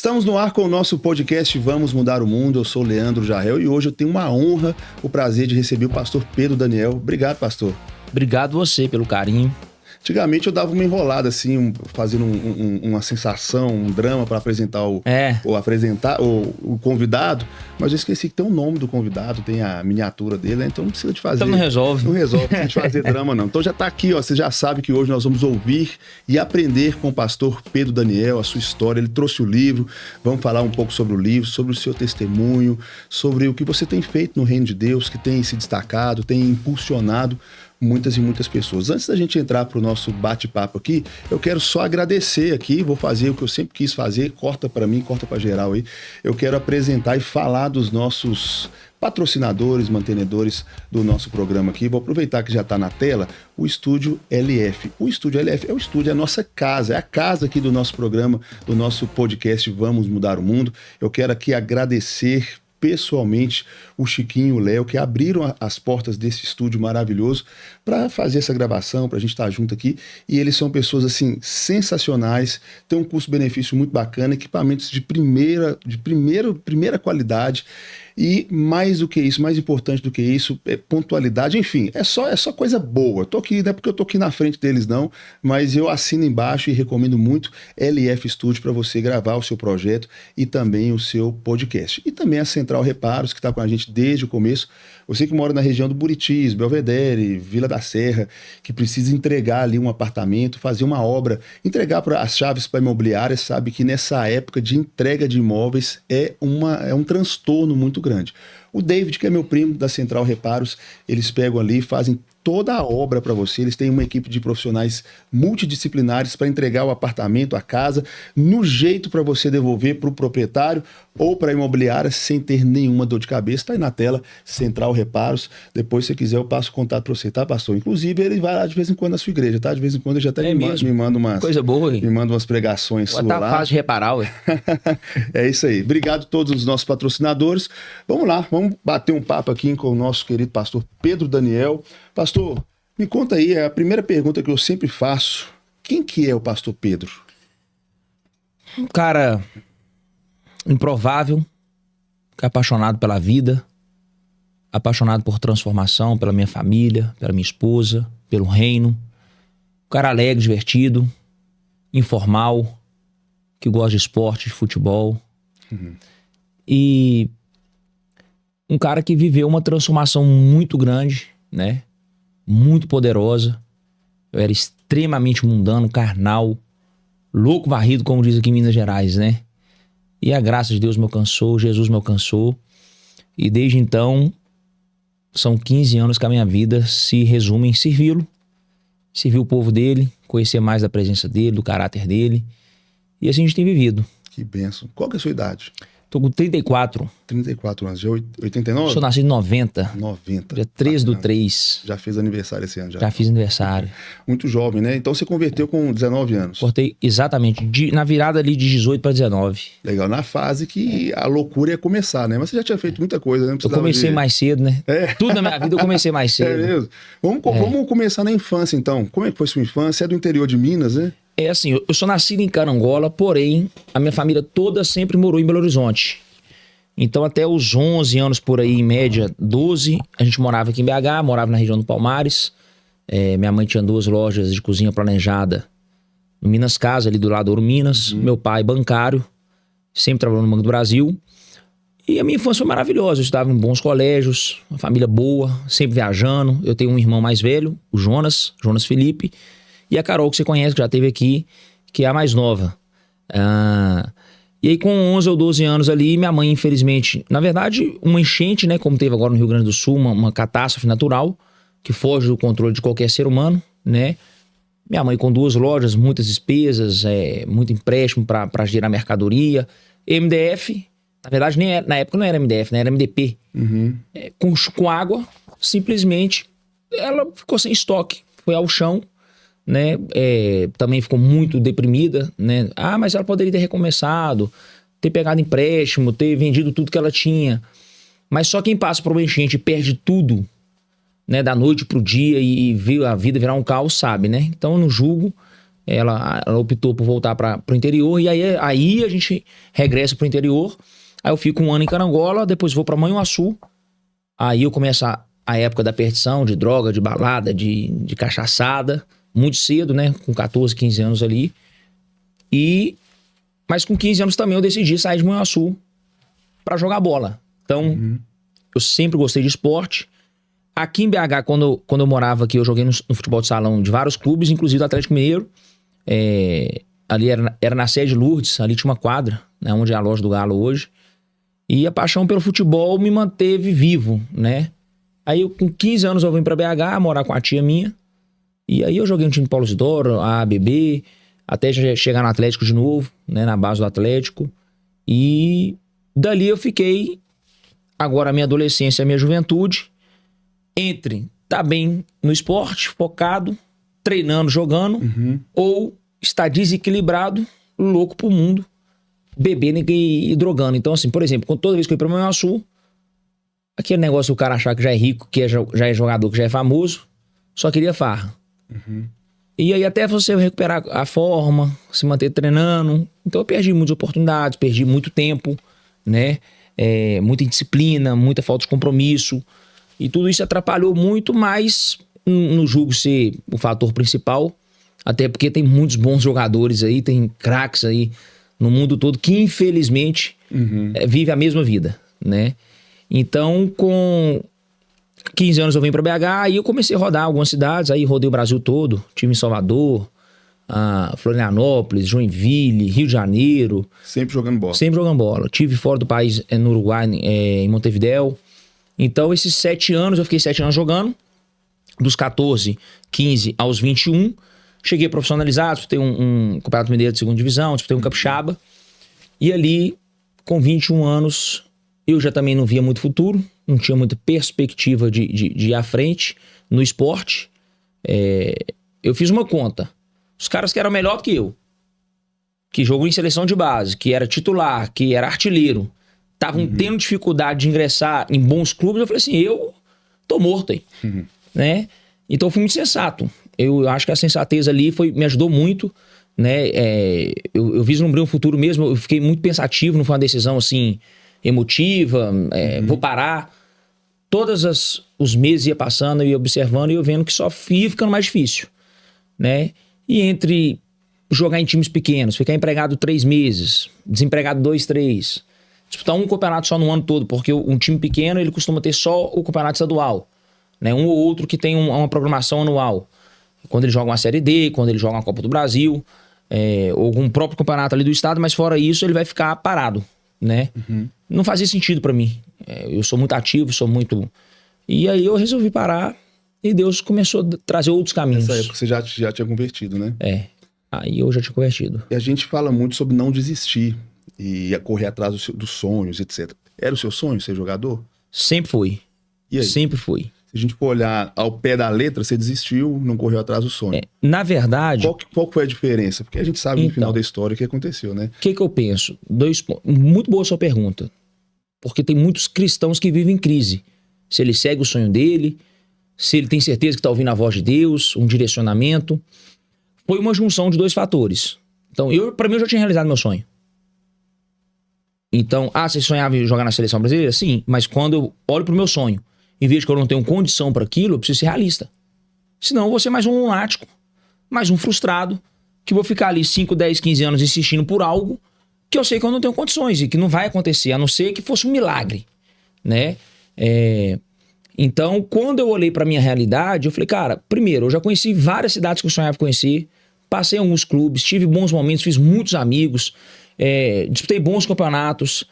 Estamos no ar com o nosso podcast Vamos Mudar o Mundo. Eu sou Leandro Jarrell e hoje eu tenho uma honra, o prazer de receber o pastor Pedro Daniel. Obrigado, pastor. Obrigado você pelo carinho. Antigamente eu dava uma enrolada assim, fazendo uma sensação, um drama para apresentar o convidado, mas eu esqueci que tem o nome do convidado, tem a miniatura dele, né? Então não precisa de fazer. Então não resolve. Não resolve, não precisa de fazer drama não. Então já tá aqui, ó, você já sabe que hoje nós vamos ouvir e aprender com o pastor Pedro Daniel, a sua história. Ele trouxe o livro, vamos falar um pouco sobre o livro, sobre o seu testemunho, sobre o que você tem feito no reino de Deus, que tem se destacado, tem impulsionado muitas e muitas pessoas. Antes da gente entrar para o nosso bate-papo aqui, eu quero só agradecer aqui, vou fazer o que eu sempre quis fazer, corta para mim, corta para geral aí. Eu quero apresentar e falar dos nossos patrocinadores, mantenedores do nosso programa aqui. Vou aproveitar que já está na tela o Estúdio LF. O Estúdio LF é o estúdio, é a nossa casa, é a casa aqui do nosso programa, do nosso podcast Vamos Mudar o Mundo. Eu quero aqui agradecer pessoalmente o Chiquinho e o Léo, que abriram as portas desse estúdio maravilhoso para fazer essa gravação, para a gente estar junto aqui. E eles são pessoas assim sensacionais, têm um custo-benefício muito bacana, equipamentos de primeira qualidade. E mais do que isso, mais importante do que isso, é pontualidade, enfim, é só coisa boa. Tô aqui, não é porque eu tô aqui na frente deles não, mas eu assino embaixo e recomendo muito LF Studio para você gravar o seu projeto e também o seu podcast. E também a Central Reparos, que está com a gente desde o começo. Você que mora na região do Buritis, Belvedere, Vila da Serra, que precisa entregar ali um apartamento, fazer uma obra, entregar as chaves para a imobiliária, sabe que nessa época de entrega de imóveis é um transtorno muito grande. O David, que é meu primo da Central Reparos, eles pegam ali e fazem toda a obra para você. Eles têm uma equipe de profissionais multidisciplinares para entregar o apartamento, a casa, no jeito para você devolver para o proprietário ou para a imobiliária sem ter nenhuma dor de cabeça. Está aí na tela, Central Reparos. Depois, se quiser, eu passo o contato para você, tá, pastor? Inclusive, ele vai lá de vez em quando na sua igreja, tá? De vez em quando ele já até me manda umas... Coisa boa, hein? Me manda umas pregações suas lá. Tá fácil de reparar, ué. É isso aí. Obrigado a todos os nossos patrocinadores. Vamos lá, vamos bater um papo aqui com o nosso querido pastor Pedro Daniel. Pastor, me conta aí, a primeira pergunta que eu sempre faço, quem que é o pastor Pedro? Um cara improvável, que é apaixonado pela vida, apaixonado por transformação, pela minha família, pela minha esposa, pelo reino. Um cara alegre, divertido, informal, que gosta de esporte, de futebol. E um cara que viveu uma transformação muito grande, né? Muito poderosa. Eu era extremamente mundano, carnal, louco varrido, como diz aqui em Minas Gerais, né? E a graça de Deus me alcançou, Jesus me alcançou. E desde então, são 15 anos que a minha vida se resume em servi-lo, servir o povo dele, conhecer mais da presença dele, do caráter dele. E assim a gente tem vivido. Que bênção. Qual que é a sua idade? Tô com 34. 34 anos. Já 89? Sou nascido em 90. 90. Dia 13/3. Já fez aniversário esse ano? Já fiz aniversário. Muito jovem, né? Então você converteu com 19 anos. Cortei exatamente, na virada ali de 18 para 19. Legal, na fase que a loucura ia começar, né? Mas você já tinha feito muita coisa, né? Eu comecei mais cedo, né? Tudo na minha vida eu comecei mais cedo. É mesmo? Vamos começar na infância, então. Como é que foi sua infância? É do interior de Minas, né? É assim, eu sou nascido em Carangola, porém, a minha família toda sempre morou em Belo Horizonte. Então, até os 11 anos por aí, em média, 12, a gente morava aqui em BH, morava na região do Palmares. Minha mãe tinha 2 lojas de cozinha planejada no Minas Casa, ali do lado do Ouro Minas. Meu pai, bancário, sempre trabalhou no Banco do Brasil. E a minha infância foi maravilhosa. Eu estudava em bons colégios, uma família boa, sempre viajando. Eu tenho um irmão mais velho, o Jonas Felipe. E a Carol, que você conhece, que já esteve aqui, que é a mais nova. E aí, com 11 ou 12 anos ali, minha mãe, infelizmente... Na verdade, uma enchente, né? Como teve agora no Rio Grande do Sul, uma catástrofe natural, que foge do controle de qualquer ser humano, né? Minha mãe com 2 lojas, muitas despesas, muito empréstimo para gerar mercadoria. MDF, na verdade, na época não era MDF, né? Era MDP. Com água, simplesmente, ela ficou sem estoque. Foi ao chão. Né? Também ficou muito deprimida, né? Mas ela poderia ter recomeçado, ter pegado empréstimo, ter vendido tudo que ela tinha. Mas só quem passa por uma enchente e perde tudo, né, da noite pro dia e vê a vida virar um caos, sabe, né? Então eu não julgo, Ela optou por voltar para o interior e aí a gente regressa para o interior. Aí eu fico 1 ano em Carangola, depois vou para Manhuaçu. Aí eu começo a época da perdição, de droga, de balada, de cachaçada, muito cedo, né? Com 14, 15 anos ali. Mas com 15 anos também eu decidi sair de Manhuaçu para jogar bola. Então, eu sempre gostei de esporte. Aqui em BH, quando eu morava aqui, eu joguei no futebol de salão de vários clubes, inclusive do Atlético Mineiro. Ali era na sede Lourdes, ali tinha uma quadra, né, onde é a loja do Galo hoje. E a paixão pelo futebol me manteve vivo, né? Aí, com 15 anos, eu vim pra BH, morar com a tia minha. E aí eu joguei no time de Paulo Isidoro, A, BB, até chegar no Atlético de novo, né? Na base do Atlético. E dali eu fiquei, agora a minha adolescência, a minha juventude, entre estar bem no esporte, focado, treinando, jogando, ou estar desequilibrado, louco pro mundo, bebendo e drogando. Então, assim, por exemplo, toda vez que eu ia pra Manhuaçu, aquele negócio do cara achar que já é rico, que já é jogador, que já é famoso, só queria farra. E aí até você recuperar a forma, se manter treinando. Então eu perdi muitas oportunidades, perdi muito tempo, né? Muita indisciplina, muita falta de compromisso. E tudo isso atrapalhou muito, mas não julgo ser o fator principal. Até porque tem muitos bons jogadores aí, tem craques aí no mundo todo que infelizmente vive a mesma vida, né? Então, com 15 anos eu vim pra BH, aí eu comecei a rodar algumas cidades, aí rodei o Brasil todo, tive em Salvador, Florianópolis, Joinville, Rio de Janeiro. Sempre jogando bola. Sempre jogando bola. Tive fora do país, no Uruguai, em Montevidéu. Então, esses 7 anos, eu fiquei 7 anos jogando, dos 14, 15 aos 21. Cheguei profissionalizado, disputei um Campeonato Mineiro de segunda divisão, disputei um capixaba. E ali, com 21 anos, eu já também não via muito futuro, não tinha muita perspectiva de ir à frente no esporte. Eu fiz uma conta. Os caras que eram melhor do que eu, que jogou em seleção de base, que era titular, que era artilheiro, estavam tendo dificuldade de ingressar em bons clubes. Eu falei assim, eu tô morto aí, né? Então eu fui muito sensato. Eu acho que a sensatez ali me ajudou muito, né? Eu vislumbrei um futuro mesmo, eu fiquei muito pensativo, não foi uma decisão assim emotiva, vou parar. Todos os meses ia passando, eu ia observando e eu vendo que só ia ficando mais difícil, né? E entre jogar em times pequenos, ficar empregado 3 meses, desempregado 2, 3, disputar um campeonato só no ano todo, porque um time pequeno ele costuma ter só o campeonato estadual, né? Um ou outro que tem uma programação anual. Quando ele joga uma Série D, quando ele joga uma Copa do Brasil, ou algum próprio campeonato ali do estado, mas fora isso ele vai ficar parado, né? Não fazia sentido pra mim. Eu sou muito ativo, sou muito... E aí eu resolvi parar e Deus começou a trazer outros caminhos. Nessa época você já tinha convertido, né? Aí eu já tinha convertido. E a gente fala muito sobre não desistir e correr atrás dos sonhos, etc. Era o seu sonho ser jogador? Sempre foi. E aí? Sempre foi. Se a gente for olhar ao pé da letra, você desistiu, não correu atrás do sonho. Na verdade... Qual foi a diferença? Porque a gente sabe no final da história o que aconteceu, né? O que eu penso? Muito boa sua pergunta. Porque tem muitos cristãos que vivem em crise. Se ele segue o sonho dele, se ele tem certeza que está ouvindo a voz de Deus, um direcionamento. Foi uma junção de 2 fatores. Então, pra mim, eu já tinha realizado meu sonho. Então, você sonhava em jogar na seleção brasileira? Sim, mas quando eu olho pro meu sonho e vejo que eu não tenho condição para aquilo, eu preciso ser realista. Senão eu vou ser mais um lunático, mais um frustrado, que vou ficar ali 5, 10, 15 anos insistindo por algo que eu sei que eu não tenho condições e que não vai acontecer, a não ser que fosse um milagre, né? Então, quando eu olhei para minha realidade, eu falei, cara, primeiro, eu já conheci várias cidades que eu sonhava conhecer, passei em alguns clubes, tive bons momentos, fiz muitos amigos, disputei bons campeonatos.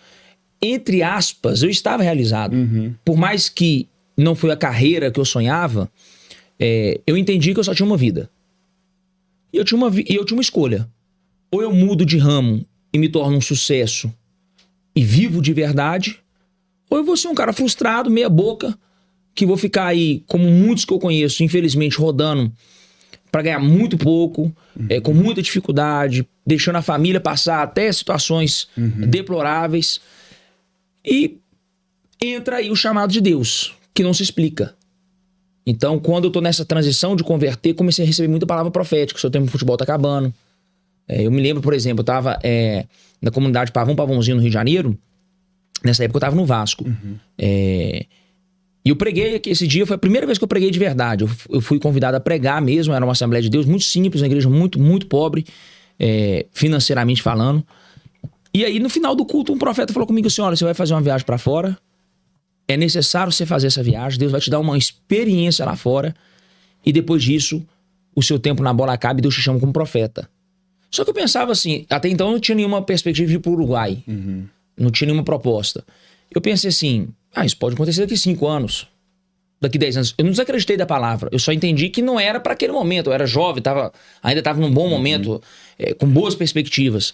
Entre aspas, eu estava realizado. Por mais que não foi a carreira que eu sonhava, eu entendi que eu só tinha uma vida. E eu tinha uma escolha. Ou eu mudo de ramo e me torno um sucesso e vivo de verdade, ou eu vou ser um cara frustrado, meia boca, que vou ficar aí, como muitos que eu conheço, infelizmente, rodando para ganhar muito pouco, com muita dificuldade, deixando a família passar até situações deploráveis. E entra aí o chamado de Deus, que não se explica. Então, quando eu tô nessa transição de converter, comecei a receber muita palavra profética. O seu tempo de futebol tá acabando. Eu me lembro, por exemplo, eu tava na comunidade Pavãozinho, no Rio de Janeiro. Nessa época eu tava no Vasco. E eu preguei, que esse dia foi a primeira vez que eu preguei de verdade. Eu fui convidado a pregar mesmo, era uma Assembleia de Deus muito simples, uma igreja muito, muito pobre, financeiramente falando. E aí, no final do culto, um profeta falou comigo assim, olha, você vai fazer uma viagem pra fora, é necessário você fazer essa viagem, Deus vai te dar uma experiência lá fora, e depois disso, o seu tempo na bola acaba e Deus te chama como profeta. Só que eu pensava assim, até então eu não tinha nenhuma perspectiva de ir pro Uruguai, não tinha nenhuma proposta. Eu pensei assim, isso pode acontecer daqui 5 anos, daqui 10 anos. Eu não desacreditei da palavra, eu só entendi que não era para aquele momento, eu era jovem, ainda estava num bom momento, com boas perspectivas.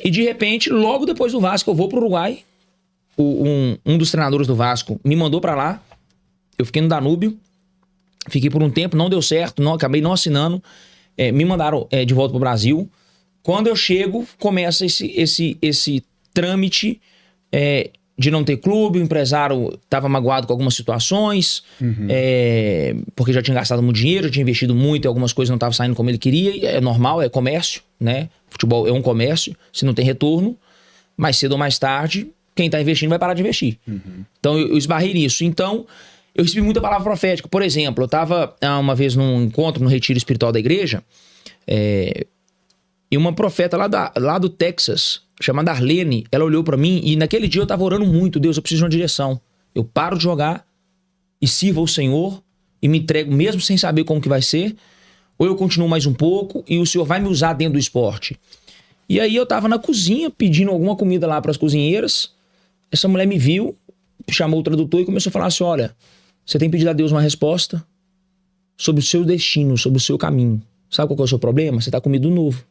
E de repente, logo depois do Vasco, eu vou pro Uruguai, um dos treinadores do Vasco me mandou para lá, eu fiquei no Danúbio, fiquei por um tempo, não deu certo, acabei não assinando, me mandaram de volta pro Brasil. Quando eu chego, começa esse trâmite de não ter clube, o empresário estava magoado com algumas situações, porque já tinha gastado muito dinheiro, já tinha investido muito e algumas coisas não estavam saindo como ele queria, e é normal, é comércio, né? Futebol é um comércio, se não tem retorno, mais cedo ou mais tarde, quem está investindo vai parar de investir. Então eu esbarrei nisso. Então eu recebi muita palavra profética. Por exemplo, eu estava uma vez num encontro, no retiro espiritual da igreja, e uma profeta lá do Texas, chamada Arlene, ela olhou pra mim e naquele dia eu tava orando muito, Deus, eu preciso de uma direção. Eu paro de jogar e sirvo ao Senhor e me entrego mesmo sem saber como que vai ser, ou eu continuo mais um pouco e o Senhor vai me usar dentro do esporte. E aí eu tava na cozinha pedindo alguma comida lá pras cozinheiras, essa mulher me viu, chamou o tradutor e começou a falar assim, olha, você tem pedido a Deus uma resposta sobre o seu destino, sobre o seu caminho. Sabe qual que é o seu problema? Você tá com medo novo.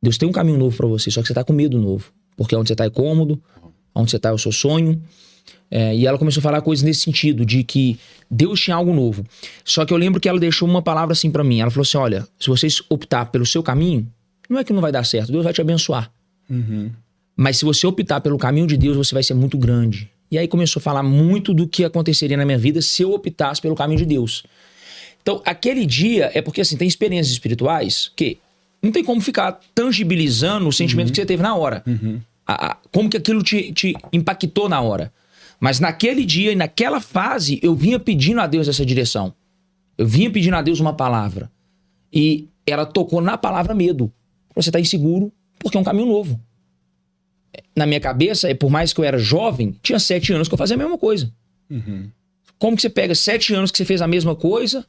Deus tem um caminho novo pra você, só que você tá com medo novo. Porque onde você tá é cômodo, onde você tá é o seu sonho. E ela começou a falar coisas nesse sentido, de que Deus tinha algo novo. Só que eu lembro que ela deixou uma palavra assim pra mim. Ela falou assim, olha, se vocês optar pelo seu caminho, não é que não vai dar certo, Deus vai te abençoar. Mas se você optar pelo caminho de Deus, você vai ser muito grande. E aí começou a falar muito do que aconteceria na minha vida se eu optasse pelo caminho de Deus. Então, aquele dia, é porque assim, tem experiências espirituais que não tem como ficar tangibilizando o sentimento que você teve na hora. Como que aquilo te impactou na hora. Mas naquele dia e naquela fase, eu vinha pedindo a Deus essa direção. Eu vinha pedindo a Deus uma palavra. E ela tocou na palavra medo. Você tá inseguro porque é um caminho novo. Na minha cabeça, por mais que eu era jovem, tinha 7 anos que eu fazia a mesma coisa. Como que você pega 7 anos que você fez a mesma coisa,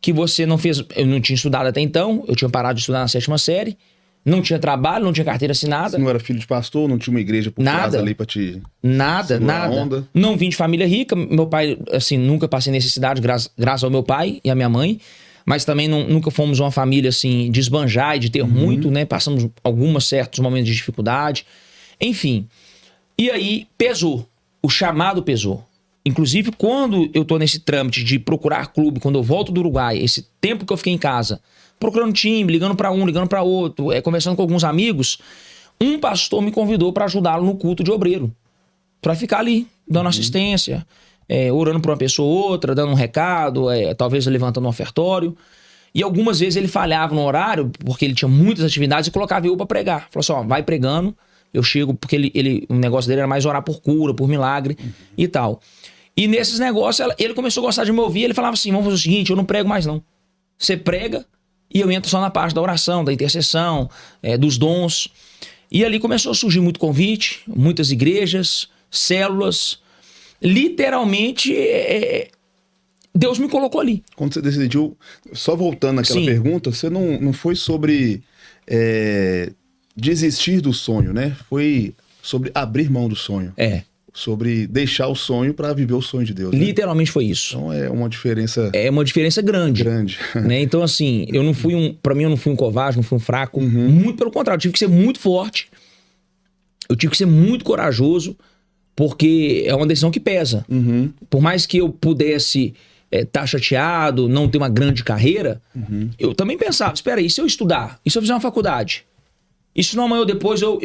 que você não fez... Eu não tinha estudado até então, eu tinha parado de estudar na 7ª série, não tinha trabalho, não tinha carteira assinada. Você não era filho de pastor, não tinha uma igreja por trás ali pra te... Nada. Onda. Não vim de família rica, meu pai, assim, nunca passei necessidade, graças ao meu pai e à minha mãe, mas também nunca fomos uma família, assim, de esbanjar e de ter muito, né? Passamos alguns certos momentos de dificuldade. Enfim. E aí, pesou. O chamado pesou. Inclusive, quando eu tô nesse trâmite de procurar clube, quando eu volto do Uruguai, esse tempo que eu fiquei em casa, procurando time, ligando pra um, ligando pra outro, conversando com alguns amigos, um pastor me convidou pra ajudá-lo no culto de obreiro. Pra ficar ali, dando assistência, orando pra uma pessoa ou outra, dando um recado, talvez levantando um ofertório. E algumas vezes ele falhava no horário, porque ele tinha muitas atividades, e colocava eu pra pregar. Falou assim, ó, vai pregando, eu chego, porque o negócio dele era mais orar por cura, por milagre e tal. E nesses negócios, ele começou a gostar de me ouvir, ele falava assim, vamos fazer o seguinte, eu não prego mais não. Você prega e eu entro só na parte da oração, da intercessão, dos dons. E ali começou a surgir muito convite, muitas igrejas, células. Literalmente, Deus me colocou ali. Quando você decidiu, só voltando naquela pergunta, você não foi sobre desistir do sonho, né? Foi sobre abrir mão do sonho. Sobre deixar o sonho para viver o sonho de Deus. Literalmente foi isso. Então é uma diferença... É uma diferença grande. Né? Então assim, eu não fui pra mim eu não fui um covarde, não fui um fraco. Muito pelo contrário, eu tive que ser muito forte. Eu tive que ser muito corajoso, porque é uma decisão que pesa. Por mais que eu pudesse tá chateado, não ter uma grande carreira, eu também pensava, espera aí, se eu estudar, e se eu fizer uma faculdade? E se não amanhã ou depois eu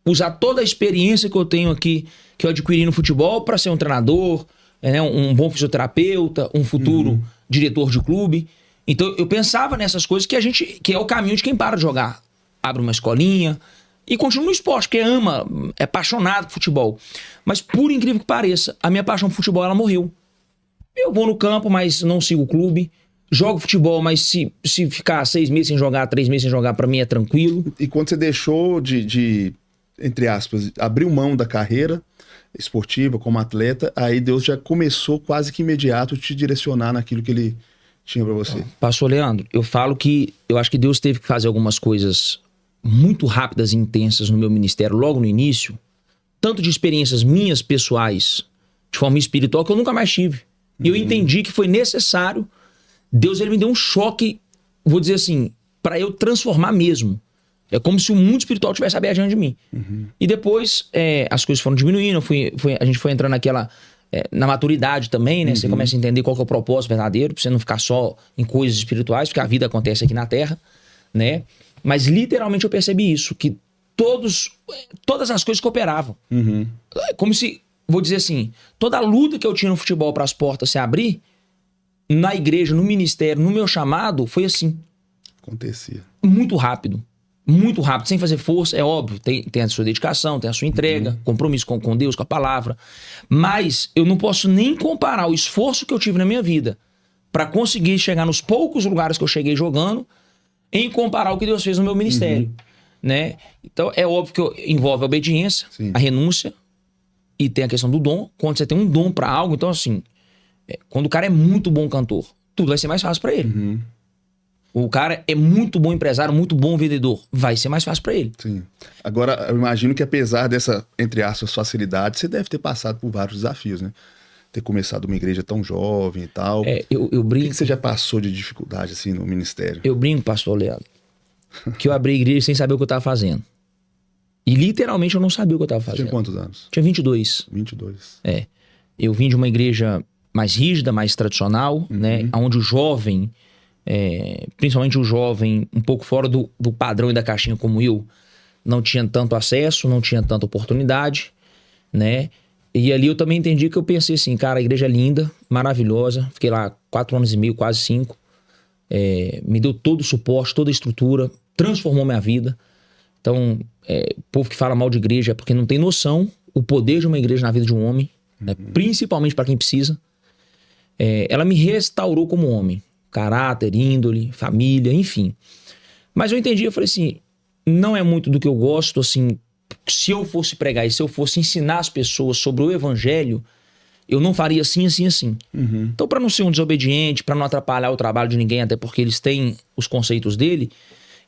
usar toda a experiência que eu tenho aqui, que eu adquiri no futebol, para ser um treinador, né, um bom fisioterapeuta, um futuro diretor de clube. Então eu pensava nessas coisas que é o caminho de quem para de jogar. Abre uma escolinha e continua no esporte, porque ama, é apaixonado por futebol. Mas por incrível que pareça, a minha paixão por futebol ela morreu. Eu vou no campo, mas não sigo o clube. Jogo futebol, mas se ficar 6 meses sem jogar, 3 meses sem jogar, pra mim é tranquilo. E quando você deixou de entre aspas, abriu mão da carreira esportiva como atleta, aí Deus já começou quase que imediato te direcionar naquilo que ele tinha pra você. Pastor Leandro, eu falo que eu acho que Deus teve que fazer algumas coisas muito rápidas e intensas no meu ministério logo no início, tanto de experiências minhas pessoais, de forma espiritual, que eu nunca mais tive. E eu entendi que foi necessário. Deus ele me deu um choque, vou dizer assim, para eu transformar mesmo. É como se o mundo espiritual tivesse aberto diante de mim. E depois as coisas foram diminuindo, a gente foi entrando naquela... na maturidade também, né? Você começa a entender qual que é o propósito verdadeiro, pra você não ficar só em coisas espirituais, porque a vida acontece aqui na Terra, né? Mas literalmente eu percebi isso, que todas as coisas cooperavam. Como se, vou dizer assim, toda a luta que eu tinha no futebol para as portas se abrir, na igreja, no ministério, no meu chamado, foi assim. Acontecia. Muito rápido. Muito rápido, sem fazer força, é óbvio. Tem a sua dedicação, tem a sua entrega, compromisso com Deus, com a palavra. Mas eu não posso nem comparar o esforço que eu tive na minha vida para conseguir chegar nos poucos lugares que eu cheguei jogando em comparar o que Deus fez no meu ministério. Né? Então é óbvio que envolve a obediência, a renúncia e tem a questão do dom. Quando você tem um dom para algo, então assim, quando o cara é muito bom cantor, tudo vai ser mais fácil para ele. O cara é muito bom empresário, muito bom vendedor. Vai ser mais fácil pra ele. Sim. Agora, eu imagino que apesar dessa, entre aspas, facilidade, você deve ter passado por vários desafios, né? Ter começado uma igreja tão jovem e tal. Eu brinco... O que você já passou de dificuldade, assim, no ministério? Eu brinco, pastor Leandro, que eu abri a igreja sem saber o que eu tava fazendo. E literalmente eu não sabia o que eu tava fazendo. Tinha quantos anos? Tinha 22. 22. Eu vim de uma igreja mais rígida, mais tradicional, né? Onde o jovem... principalmente o jovem um pouco fora do padrão e da caixinha como eu, não tinha tanto acesso, não tinha tanta oportunidade, né? E ali eu também entendi que eu pensei assim, cara, a igreja é linda, maravilhosa, fiquei lá 4 anos e meio, quase 5, me deu todo o suporte, toda a estrutura, transformou minha vida. Então, o povo que fala mal de igreja é porque não tem noção o poder de uma igreja na vida de um homem, né? Principalmente para quem precisa. Ela me restaurou como homem. Caráter, índole, família, enfim. Mas eu entendi, eu falei assim, não é muito do que eu gosto, assim, se eu fosse pregar e se eu fosse ensinar as pessoas sobre o evangelho, eu não faria assim, assim, assim. Então, para não ser um desobediente, para não atrapalhar o trabalho de ninguém, até porque eles têm os conceitos dele,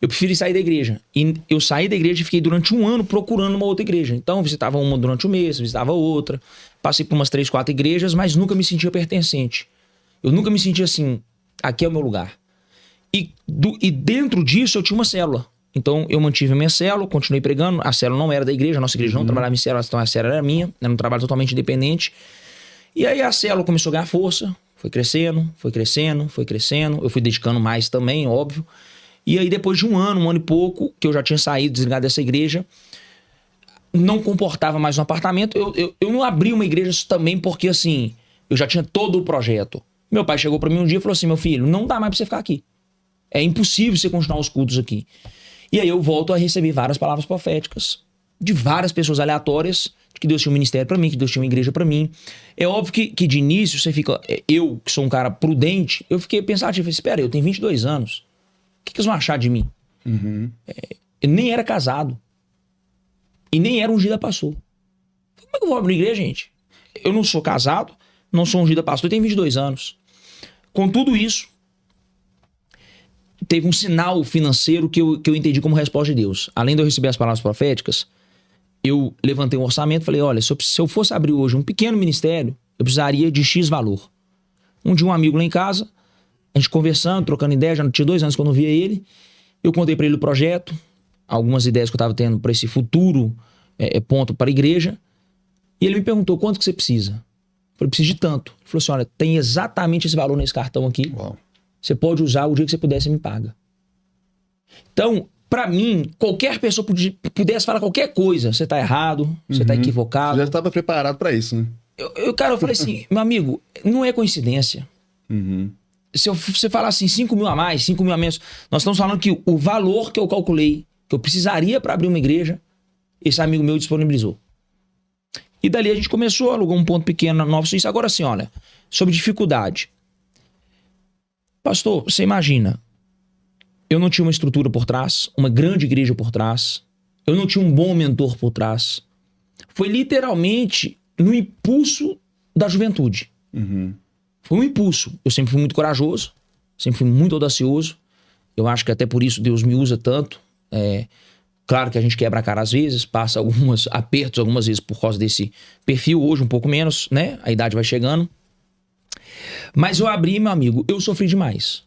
eu preferi sair da igreja. E eu saí da igreja e fiquei durante 1 ano procurando uma outra igreja. Então, visitava uma durante um mês, visitava outra, passei por umas 3, 4 igrejas, mas nunca me sentia pertencente. Eu nunca me sentia assim, aqui é o meu lugar. E dentro disso eu tinha uma célula. Então eu mantive a minha célula, continuei pregando. A célula não era da igreja, a nossa igreja não trabalhava em célula, então a célula era minha, era um trabalho totalmente independente. E aí a célula começou a ganhar força, foi crescendo, foi crescendo, foi crescendo. Eu fui dedicando mais também, óbvio. E aí depois de 1 ano e pouco, que eu já tinha saído, desligado dessa igreja, não comportava mais um apartamento. Eu não abri uma igreja também porque assim, eu já tinha todo o projeto. Meu pai chegou pra mim um dia e falou assim, meu filho, não dá mais pra você ficar aqui. É impossível você continuar os cultos aqui. E aí eu volto a receber várias palavras proféticas de várias pessoas aleatórias, de que Deus tinha um ministério pra mim, que Deus tinha uma igreja pra mim. É óbvio que de início você fica... Eu, que sou um cara prudente, eu fiquei pensativo. Espera, eu tenho 22 anos. O que eles vão achar de mim? Eu nem era casado. E nem era ungido a pastor. Como é que eu vou abrir igreja, gente? Eu não sou casado, não sou ungido a pastor, eu tenho 22 anos. Com tudo isso, teve um sinal financeiro que eu entendi como resposta de Deus. Além de eu receber as palavras proféticas, eu levantei um orçamento e falei, olha, se eu fosse abrir hoje um pequeno ministério, eu precisaria de X valor. Um dia um amigo lá em casa, a gente conversando, trocando ideia, já tinha 2 anos que eu não via ele, eu contei para ele o projeto, algumas ideias que eu estava tendo para esse futuro ponto para a igreja, e ele me perguntou, quanto que você precisa? Eu falei, preciso de tanto. Ele falou assim, olha, tem exatamente esse valor nesse cartão aqui. Uau. Você pode usar o dia que você puder, você me paga. Então, pra mim, qualquer pessoa pudesse falar qualquer coisa. Você tá errado, você tá equivocado. Você já estava preparado pra isso, né? Cara, eu falei assim, meu amigo, não é coincidência. Uhum. Se você falar assim, 5 mil a mais, 5 mil a menos, nós estamos falando que o valor que eu calculei, que eu precisaria para abrir uma igreja, esse amigo meu disponibilizou. E dali a gente começou, alugou um ponto pequeno na Nova Suíça. Agora sim, olha, sobre dificuldade. Pastor, você imagina, eu não tinha uma estrutura por trás, uma grande igreja por trás, eu não tinha um bom mentor por trás. Foi literalmente no impulso da juventude. Uhum. Foi um impulso. Eu sempre fui muito corajoso, sempre fui muito audacioso. Eu acho que até por isso Deus me usa tanto. Claro que a gente quebra a cara às vezes, passa alguns apertos algumas vezes por causa desse perfil, hoje um pouco menos, né? A idade vai chegando. Mas eu abri, meu amigo, eu sofri demais.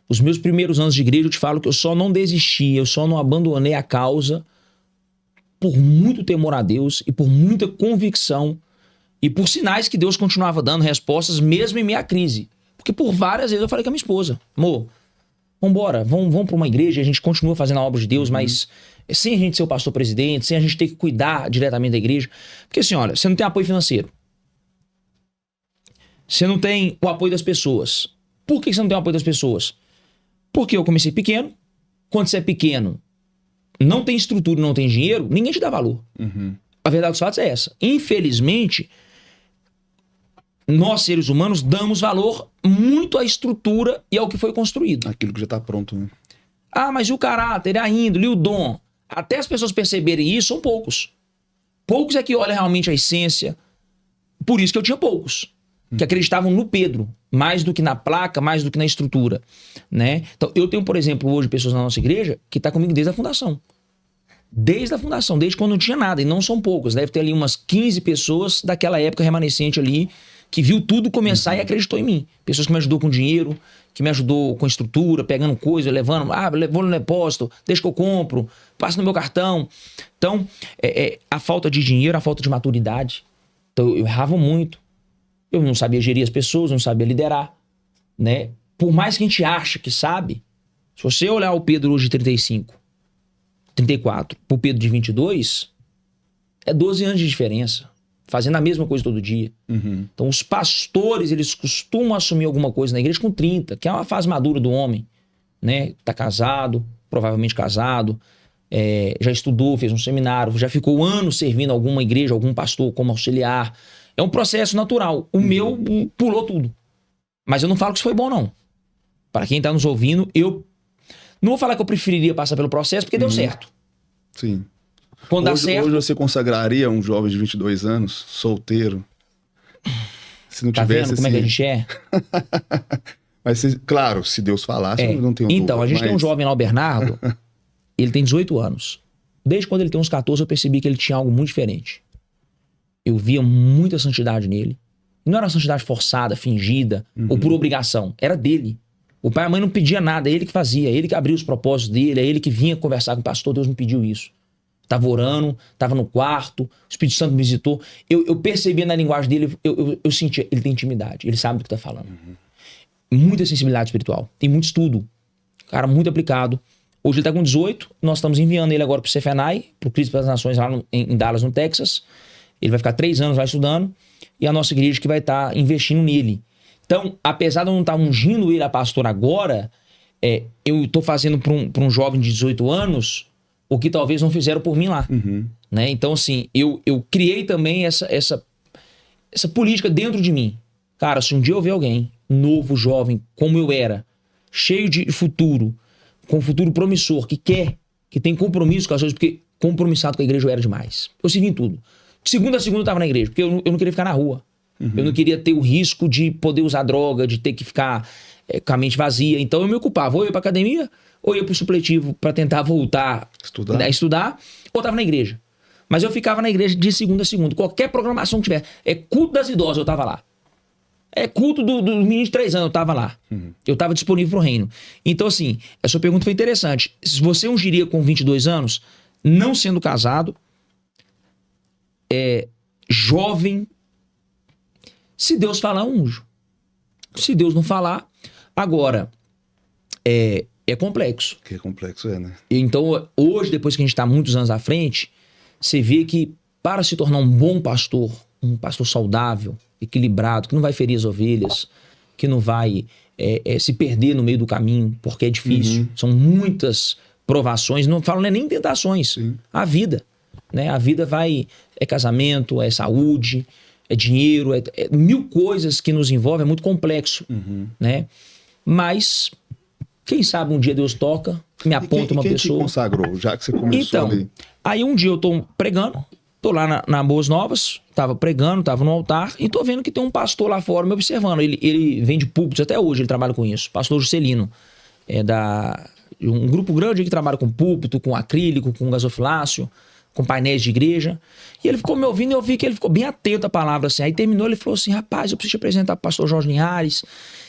Os meus primeiros anos de igreja, eu te falo que eu só não desisti, eu só não abandonei a causa por muito temor a Deus e por muita convicção e por sinais que Deus continuava dando respostas mesmo em meia crise. Porque por várias vezes eu falei com a minha esposa, amor, vambora, vamos para uma igreja, a gente continua fazendo a obra de Deus, mas sem a gente ser o pastor presidente, sem a gente ter que cuidar diretamente da igreja. Porque assim, olha, você não tem apoio financeiro. Você não tem o apoio das pessoas. Por que você não tem o apoio das pessoas? Porque eu comecei pequeno. Quando você é pequeno, não tem estrutura, não tem dinheiro, ninguém te dá valor. Uhum. A verdade dos fatos é essa. Infelizmente, nós seres humanos damos valor muito à estrutura e ao que foi construído. Aquilo que já tá pronto, né? Ah, mas e o caráter, a índole, o dom? Até as pessoas perceberem isso, são poucos. Poucos é que olham realmente a essência. Por isso que eu tinha poucos. Que acreditavam no Pedro, mais do que na placa, mais do que na estrutura, né? Então, eu tenho, por exemplo, hoje pessoas na nossa igreja que tá comigo desde a fundação. Desde a fundação, desde quando não tinha nada, e não são poucos. Deve ter ali umas 15 pessoas daquela época remanescente ali, que viu tudo começar e acreditou em mim. Pessoas que me ajudou com dinheiro, que me ajudou com estrutura, pegando coisa, levando, vou no depósito, deixa que eu compro, passa no meu cartão. Então, a falta de dinheiro, a falta de maturidade. Então, eu errava muito. Eu não sabia gerir as pessoas, não sabia liderar, né? Por mais que a gente ache que sabe, se você olhar o Pedro hoje de 35, 34, pro Pedro de 22, é 12 anos de diferença, fazendo a mesma coisa todo dia. Uhum. Então os pastores, eles costumam assumir alguma coisa na igreja com 30, que é uma fase madura do homem, né? Tá casado, provavelmente casado, já estudou, fez um seminário, já ficou anos servindo alguma igreja, algum pastor como auxiliar. É um processo natural. O meu pulou tudo. Mas eu não falo que isso foi bom, não. Para quem tá nos ouvindo, eu não vou falar que eu preferiria passar pelo processo, porque deu certo. Sim. Quando dá certo... Hoje você consagraria um jovem de 22 anos, solteiro? Se não tá tivesse vendo como é que a gente é? Mas, claro, se Deus falasse, eu não tenho Então, dúvida, a gente tem um jovem lá, o Bernardo, ele tem 18 anos. Desde quando ele tem uns 14, eu percebi que ele tinha algo muito diferente. Eu via muita santidade nele. Não era uma santidade forçada, fingida, ou por obrigação. Era dele. O pai e a mãe não pedia nada, é ele que fazia, é ele que abria os propósitos dele, é ele que vinha conversar com o pastor. Deus me pediu isso. Tava orando, tava no quarto, o Espírito Santo me visitou. Eu percebia na linguagem dele, eu sentia, ele tem intimidade, ele sabe do que tá falando. Muita sensibilidade espiritual, tem muito estudo. Cara, muito aplicado. Hoje ele tá com 18, nós estamos enviando ele agora pro CFNAI, pro Cristo das Nações lá em Dallas, no Texas. Ele vai ficar 3 anos lá estudando, e a nossa igreja que vai estar investindo nele. Então, apesar de eu não estar ungindo ele a pastor agora, eu estou fazendo para um jovem de 18 anos o que talvez não fizeram por mim lá. Né? Então, assim, eu criei também essa política dentro de mim. Cara, se um dia eu ver alguém novo, jovem, como eu era, cheio de futuro, com um futuro promissor, que tem compromisso com as coisas, porque compromissado com a igreja eu era demais. Eu servi em tudo. De segunda a segunda eu estava na igreja, porque eu não queria ficar na rua. Eu não queria ter o risco de poder usar droga, de ter que ficar com a mente vazia. Então eu me ocupava, ou eu ia pra academia, ou eu ia pro supletivo para tentar voltar a estudar, ou tava na igreja. Mas eu ficava na igreja de segunda a segunda. Qualquer programação que tiver. Culto das idosas, eu tava lá. Culto do menino de 3 anos, eu tava lá. Eu tava disponível pro reino. Então, assim, a sua pergunta foi interessante. Se você ungiria com 22 anos, não sendo casado, jovem, se Deus falar, unjo. Se Deus não falar, agora, é complexo. Que é complexo, né? Então, hoje, depois que a gente está muitos anos à frente, você vê que para se tornar um bom pastor, um pastor saudável, equilibrado, que não vai ferir as ovelhas, que não vai se perder no meio do caminho, porque é difícil. São muitas provações, não falo nem tentações, a vida. Né? A vida é casamento, é saúde, é dinheiro, é mil coisas que nos envolvem, é muito complexo. Né? Mas, quem sabe um dia Deus toca, me aponta uma pessoa. Quem te consagrou, já que você começou então, ali? Aí um dia eu tô pregando, tô lá na Boas Novas, tava pregando, tava no altar, e tô vendo que tem um pastor lá fora me observando. Ele vende púlpitos, até hoje ele trabalha com isso. Pastor Juscelino, um grupo grande que trabalha com púlpito, com acrílico, com gasofilácio, com painéis de igreja. E ele ficou me ouvindo e eu vi que ele ficou bem atento à palavra, assim. Aí terminou, ele falou assim, rapaz, eu preciso te apresentar pro pastor Jorge Linhares.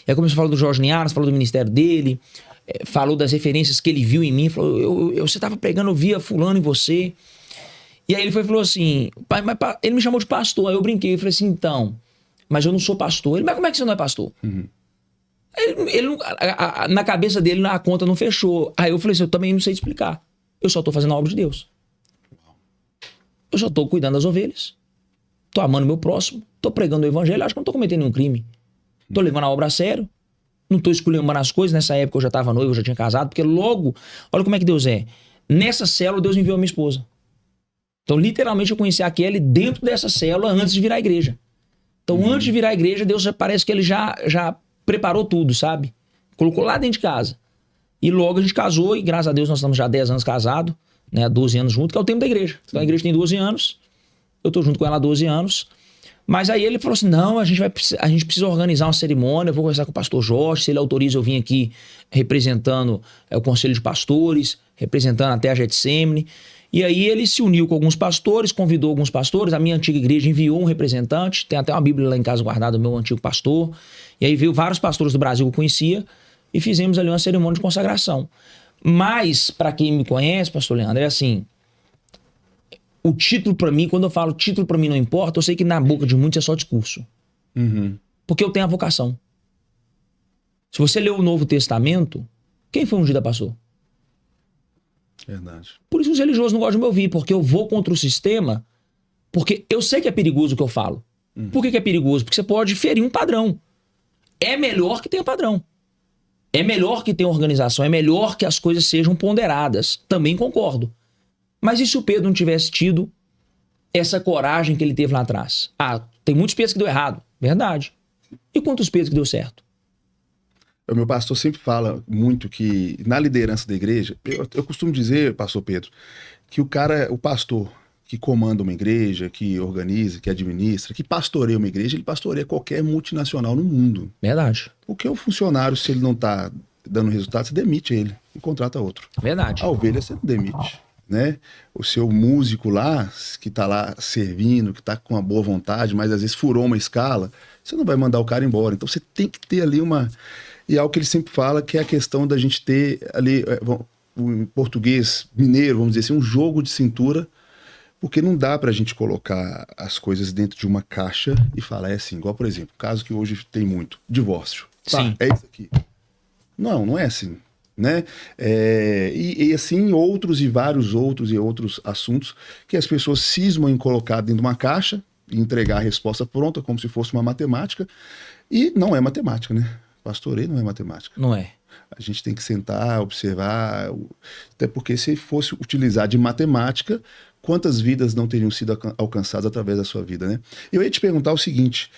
E aí começou a falar do Jorge Linhares, falou do ministério dele, falou das referências que ele viu em mim, falou, você tava pregando, eu via fulano em você. E aí ele falou assim, ele me chamou de pastor, aí eu brinquei, eu falei assim, então, mas eu não sou pastor. Ele, mas como é que você não é pastor? Na cabeça dele, a conta não fechou. Aí eu falei assim, eu também não sei te explicar. Eu só tô fazendo a obra de Deus. Eu só tô cuidando das ovelhas. Tô amando meu próximo. Tô pregando o evangelho. Acho que não tô cometendo nenhum crime. Tô levando a obra a sério. Não tô esculhambando as coisas. Nessa época eu já tava noivo, eu já tinha casado. Porque logo, olha como é que Deus é. Nessa célula, Deus enviou a minha esposa. Então, literalmente, eu conheci a Kelly dentro dessa célula antes de virar a igreja. Então, antes de virar a igreja, Deus parece que ele já preparou tudo, sabe? Colocou lá dentro de casa. E logo a gente casou e, graças a Deus, nós estamos já 10 anos casados, né? 12 anos juntos, que é o tempo da igreja. Então, a igreja tem 12 anos, eu tô junto com ela há 12 anos. Mas aí ele falou assim, não, a gente precisa organizar uma cerimônia, eu vou conversar com o pastor Jorge, se ele autoriza eu vim aqui representando o conselho de pastores, representando até a Getsemane. E aí ele se uniu com alguns pastores, convidou alguns pastores, a minha antiga igreja enviou um representante, tem até uma Bíblia lá em casa guardada do meu antigo pastor, e aí veio vários pastores do Brasil que eu conhecia, e fizemos ali uma cerimônia de consagração. Mas, para quem me conhece, pastor Leandro, é assim, o título para mim, quando eu falo título para mim não importa, eu sei que na boca de muitos é só discurso. Porque eu tenho a vocação. Se você ler o Novo Testamento, quem foi ungido a pastor? Verdade. Por isso os religiosos não gostam de me ouvir, porque eu vou contra o sistema, porque eu sei que é perigoso o que eu falo. Por que é perigoso? Porque você pode ferir um padrão. É melhor que tenha padrão. É melhor que tenha organização, é melhor que as coisas sejam ponderadas. Também concordo. Mas e se o Pedro não tivesse tido essa coragem que ele teve lá atrás? Ah, tem muitos Pedros que deu errado. Verdade. E quantos Pedros que deu certo? O meu pastor sempre fala muito que na liderança da igreja, eu costumo dizer, pastor Pedro, que o pastor que comanda uma igreja, que organiza, que administra, que pastoreia uma igreja, ele pastoreia qualquer multinacional no mundo. Verdade. Porque o funcionário, se ele não está dando resultado, você demite ele e contrata outro. Verdade. A ovelha você não demite, né? O seu músico lá, que está lá servindo, que está com uma boa vontade, mas às vezes furou uma escala, você não vai mandar o cara embora. Então você tem que ter ali uma... E é algo que ele sempre fala, que é a questão da gente ter ali, em português mineiro, vamos dizer assim, um jogo de cintura, porque não dá pra gente colocar as coisas dentro de uma caixa e falar, é assim, igual, por exemplo, caso que hoje tem muito, divórcio. Sim. É isso aqui. Não é assim, né? E assim, outros e vários outros assuntos que as pessoas cismam em colocar dentro de uma caixa e entregar a resposta pronta, como se fosse uma matemática, e não é matemática, né? Pastoreio não é matemática. Não é. A gente tem que sentar, observar, até porque se fosse utilizar de matemática, quantas vidas não teriam sido alcançadas através da sua vida, né? Eu ia te perguntar o seguinte,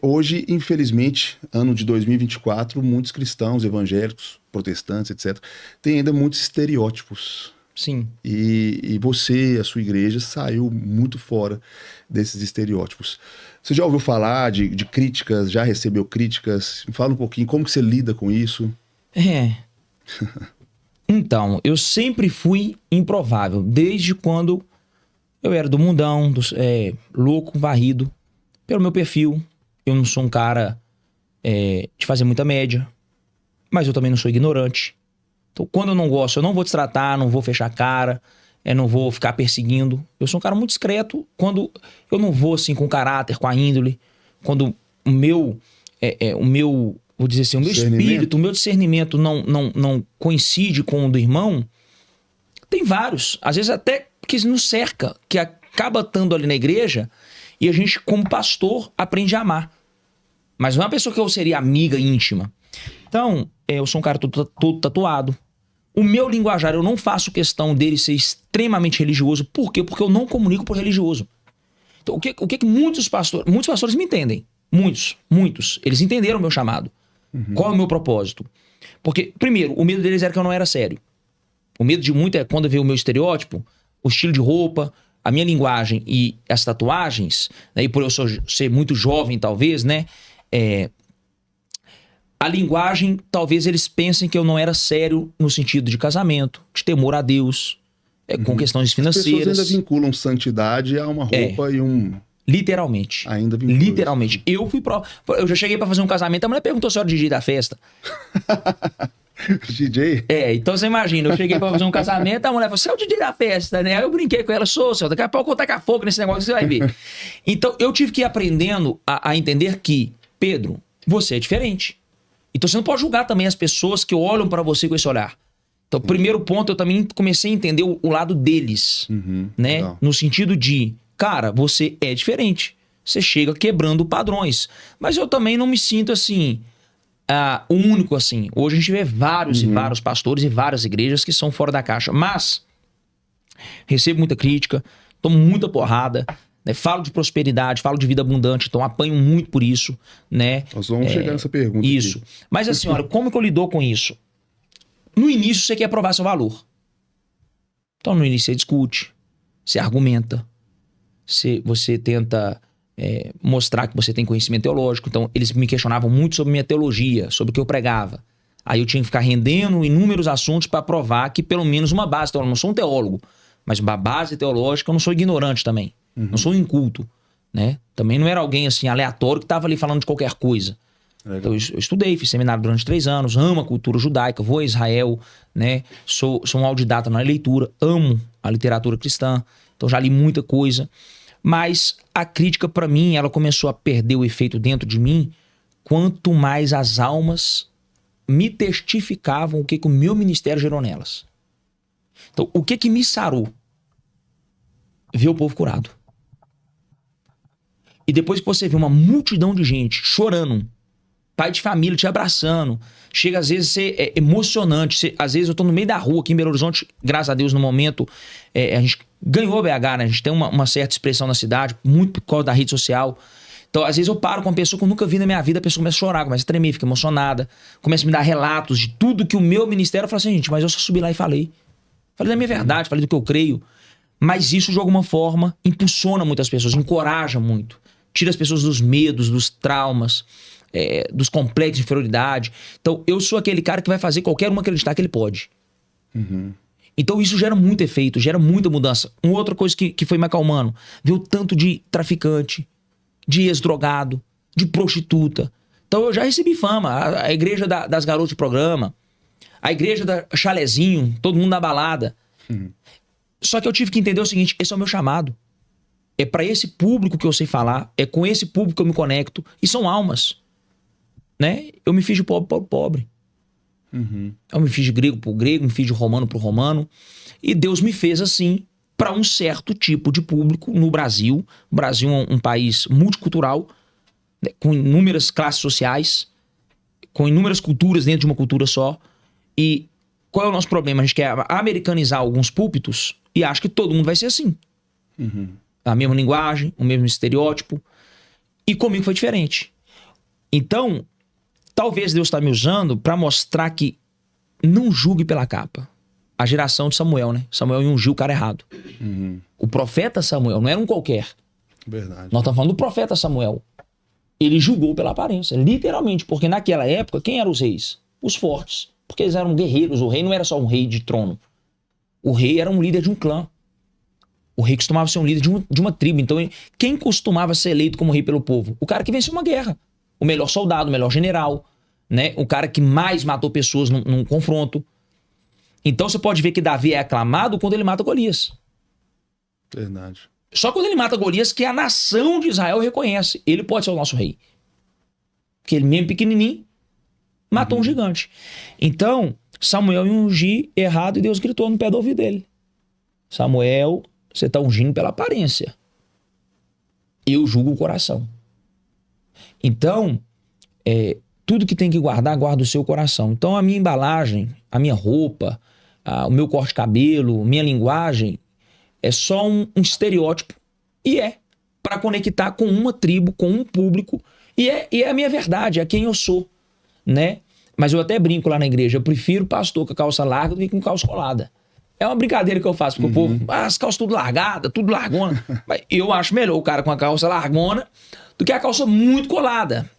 hoje, infelizmente, ano de 2024, muitos cristãos, evangélicos, protestantes, etc., têm ainda muitos estereótipos. Sim. E você, a sua igreja, saiu muito fora desses estereótipos. Você já ouviu falar de críticas? Já recebeu críticas? Me fala um pouquinho, como que você lida com isso? Então, eu sempre fui improvável. Desde quando eu era do mundão, louco, varrido. Pelo meu perfil, eu não sou um cara de fazer muita média. Mas eu também não sou ignorante. Então, quando eu não gosto, eu não vou destratar, não vou fechar a cara, não vou ficar perseguindo. Eu sou um cara muito discreto quando eu não vou assim com caráter, com a índole. Quando o meu vou dizer assim, o meu espírito, o meu discernimento não coincide com o do irmão, tem vários. Às vezes até que nos cerca, que acaba estando ali na igreja E a gente, como pastor, aprende a amar. Mas não é uma pessoa que eu seria amiga íntima. Então, eu sou um cara todo tatuado. O meu linguajar, eu não faço questão dele ser extremamente religioso. Por quê? Porque eu não comunico por religioso. Então, o que muitos pastores me entendem. Muitos. Eles entenderam o meu chamado. Qual é o meu propósito? Porque, primeiro, o medo deles era que eu não era sério. O medo de muito é quando vê o meu estereótipo, o estilo de roupa, a minha linguagem e as tatuagens, né, e por eu ser muito jovem, talvez, né? A linguagem, talvez eles pensem que eu não era sério no sentido de casamento, de temor a Deus, com questões financeiras. As pessoas ainda vinculam santidade a uma roupa e um... Literalmente. Ainda vincula. Literalmente. Eu já cheguei pra fazer um casamento, a mulher perguntou se eu era o DJ da festa. DJ? Então você imagina, eu cheguei pra fazer um casamento, a mulher falou, você é o DJ da festa, né? Aí eu brinquei com ela, sou, daqui a pouco eu vou tacar fogo nesse negócio que você vai ver. Então eu tive que ir aprendendo a entender que, Pedro, você é diferente. Então você não pode julgar também as pessoas que olham pra você com esse olhar. Então, primeiro ponto, eu também comecei a entender o lado deles, né? Legal. No sentido de, cara, você é diferente. Você chega quebrando padrões. Mas eu também não me sinto assim... o único assim. Hoje a gente vê vários e vários pastores e várias igrejas que são fora da caixa. Mas recebo muita crítica, tomo muita porrada, né? Falo de prosperidade, falo de vida abundante, então apanho muito por isso, né? Nós vamos chegar nessa pergunta. Isso. Aqui. Mas assim, olha, como que eu lido com isso? No início você quer provar seu valor. Então no início você discute, você argumenta, você tenta... mostrar que você tem conhecimento teológico. Então eles me questionavam muito sobre minha teologia, sobre o que eu pregava. Aí eu tinha que ficar rendendo inúmeros assuntos para provar que pelo menos uma base teológica, eu não sou um teólogo, mas uma base teológica, eu não sou ignorante também, não sou inculto, né? Também não era alguém assim aleatório que estava ali falando de qualquer coisa. Legal. Então eu estudei, fiz seminário durante 3 anos, amo a cultura judaica, vou a Israel, né? Sou um autodidata na leitura, amo a literatura cristã, então já li muita coisa. Mas a crítica, para mim, ela começou a perder o efeito dentro de mim quanto mais as almas me testificavam o que o meu ministério gerou nelas. Então, o que me sarou? Ver o povo curado. E depois que você vê uma multidão de gente chorando, pai de família te abraçando, chega às vezes a ser emocionante. Às vezes eu tô no meio da rua aqui em Belo Horizonte, graças a Deus no momento, a gente ganhou a BH, né? A gente tem uma certa expressão na cidade, muito por causa da rede social. Então às vezes eu paro com uma pessoa que eu nunca vi na minha vida, a pessoa começa a chorar, começa a tremer, fica emocionada, começa a me dar relatos de tudo que o meu ministério... Eu falo assim, gente, mas eu só subi lá e falei. Falei da minha verdade, falei do que eu creio. Mas isso de alguma forma impulsiona muitas pessoas, encoraja muito. Tira as pessoas dos medos, dos traumas... dos complexos de inferioridade. Então, eu sou aquele cara que vai fazer qualquer um acreditar que ele pode. Então, isso gera muito efeito, gera muita mudança. Uma outra coisa que foi me acalmando, ver o tanto de traficante, de ex-drogado, de prostituta. Então, eu já recebi fama. A igreja das garotas de programa, a igreja da chalezinho, todo mundo na balada. Só que eu tive que entender o seguinte, esse é o meu chamado. É para esse público que eu sei falar, é com esse público que eu me conecto, e são almas. Né? Eu me fiz de pobre para o pobre. Eu me fiz de grego para o grego, me fiz de romano para o romano. E Deus me fez assim para um certo tipo de público no Brasil. O Brasil é um país multicultural, né? Com inúmeras classes sociais, com inúmeras culturas dentro de uma cultura só. E qual é o nosso problema? A gente quer americanizar alguns púlpitos e acha que todo mundo vai ser assim. A mesma linguagem, o mesmo estereótipo. E comigo foi diferente. Então... talvez Deus está me usando para mostrar que não julgue pela capa. A geração de Samuel, né? Samuel ungiu o cara errado. O profeta Samuel não era um qualquer. Verdade. Nós estamos falando do profeta Samuel. Ele julgou pela aparência, literalmente. Porque naquela época, quem eram os reis? Os fortes. Porque eles eram guerreiros. O rei não era só um rei de trono. O rei era um líder de um clã. O rei costumava ser um líder de uma tribo. Então, quem costumava ser eleito como rei pelo povo? O cara que venceu uma guerra. O melhor soldado, o melhor general, né? O cara que mais matou pessoas num confronto. Então você pode ver que Davi é aclamado quando ele mata Golias. Verdade. Só quando ele mata Golias que a nação de Israel reconhece. Ele pode ser o nosso rei. Porque ele mesmo pequenininho matou um gigante. Então, Samuel ia ungir errado e Deus gritou no pé do ouvido dele. Samuel, você está ungindo pela aparência. eu julgo o coração. Então, tudo que tem que guardar, guarda o seu coração. Então, a minha embalagem, a minha roupa, o meu corte de cabelo, minha linguagem, é só um estereótipo. E para conectar com uma tribo, com um público. E é a minha verdade, é quem eu sou, né? Mas eu até brinco lá na igreja, eu prefiro pastor com a calça larga do que com calça colada. É uma brincadeira que eu faço, porque o povo, as calças tudo largada, tudo largona. Mas eu acho melhor o cara com a calça largona do que a calça muito colada.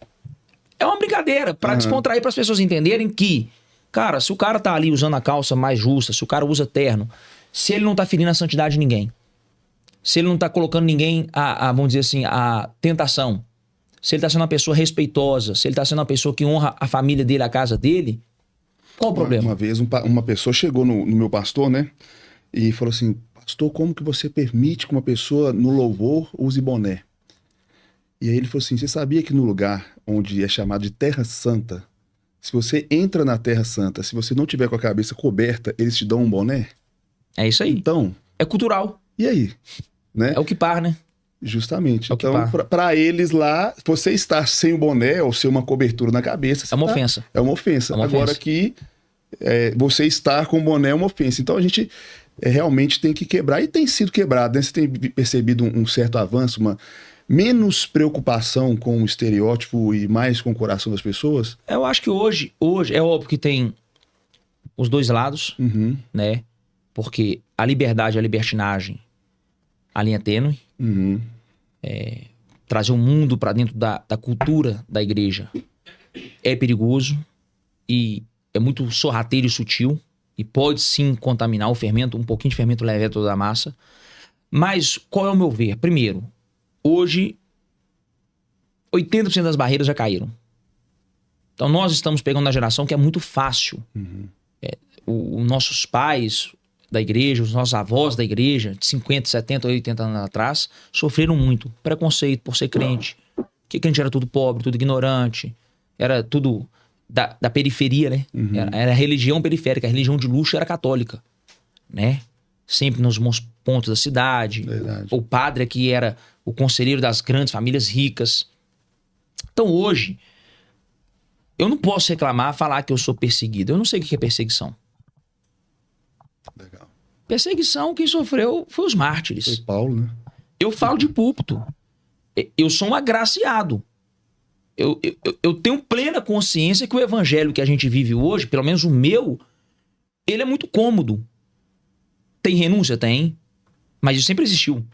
É uma brincadeira para descontrair, para as pessoas entenderem que, cara, se o cara tá ali usando a calça mais justa, se o cara usa terno, se ele não tá ferindo a santidade de ninguém, se ele não tá colocando ninguém vamos dizer assim, a tentação, se ele tá sendo uma pessoa respeitosa, se ele tá sendo uma pessoa que honra a família dele, a casa dele, qual o problema? Uma vez uma pessoa chegou no meu pastor, né? E falou assim, pastor, como que você permite que uma pessoa no louvor use boné? E aí ele falou assim, você sabia que no lugar onde é chamado de Terra Santa, se você entra na Terra Santa, se você não tiver com a cabeça coberta, eles te dão um boné? É isso aí. Então... É cultural. E aí? Né? É o que par, né? Justamente. Então, para eles lá, você estar sem o boné ou sem uma cobertura na cabeça... É uma ofensa. É uma ofensa. Agora que você estar com o boné é uma ofensa. Então a gente realmente tem que quebrar. E tem sido quebrado, né? Você tem percebido um certo avanço, uma menos preocupação com o estereótipo e mais com o coração das pessoas? Eu acho que hoje é óbvio que tem os dois lados, né? Porque a liberdade e a libertinagem, a linha tênue, trazer o mundo para dentro da cultura da igreja é perigoso e é muito sorrateiro e sutil e pode sim contaminar o fermento, um pouquinho de fermento leve a toda a massa. Mas qual é o meu ver? Primeiro, hoje 80% das barreiras já caíram. Então nós estamos pegando uma geração que é muito fácil. Os nossos pais da igreja, os nossos avós da igreja, de 50, 70, 80 anos atrás, sofreram muito preconceito por ser crente. Que crente era tudo pobre, tudo ignorante, era tudo da periferia, né? Era religião periférica, a religião de luxo era católica, né? Sempre nos bons pontos da cidade. Verdade. O padre aqui era o conselheiro das grandes famílias ricas. Então hoje, eu não posso reclamar, falar que eu sou perseguido. Eu não sei o que é perseguição. Legal. Perseguição, quem sofreu foi os mártires. Foi Paulo, né? Eu falo de púlpito. Eu sou um agraciado. Eu tenho plena consciência que o evangelho que a gente vive hoje, pelo menos o meu, ele é muito cômodo. Tem renúncia? Tem. Mas isso sempre existiu.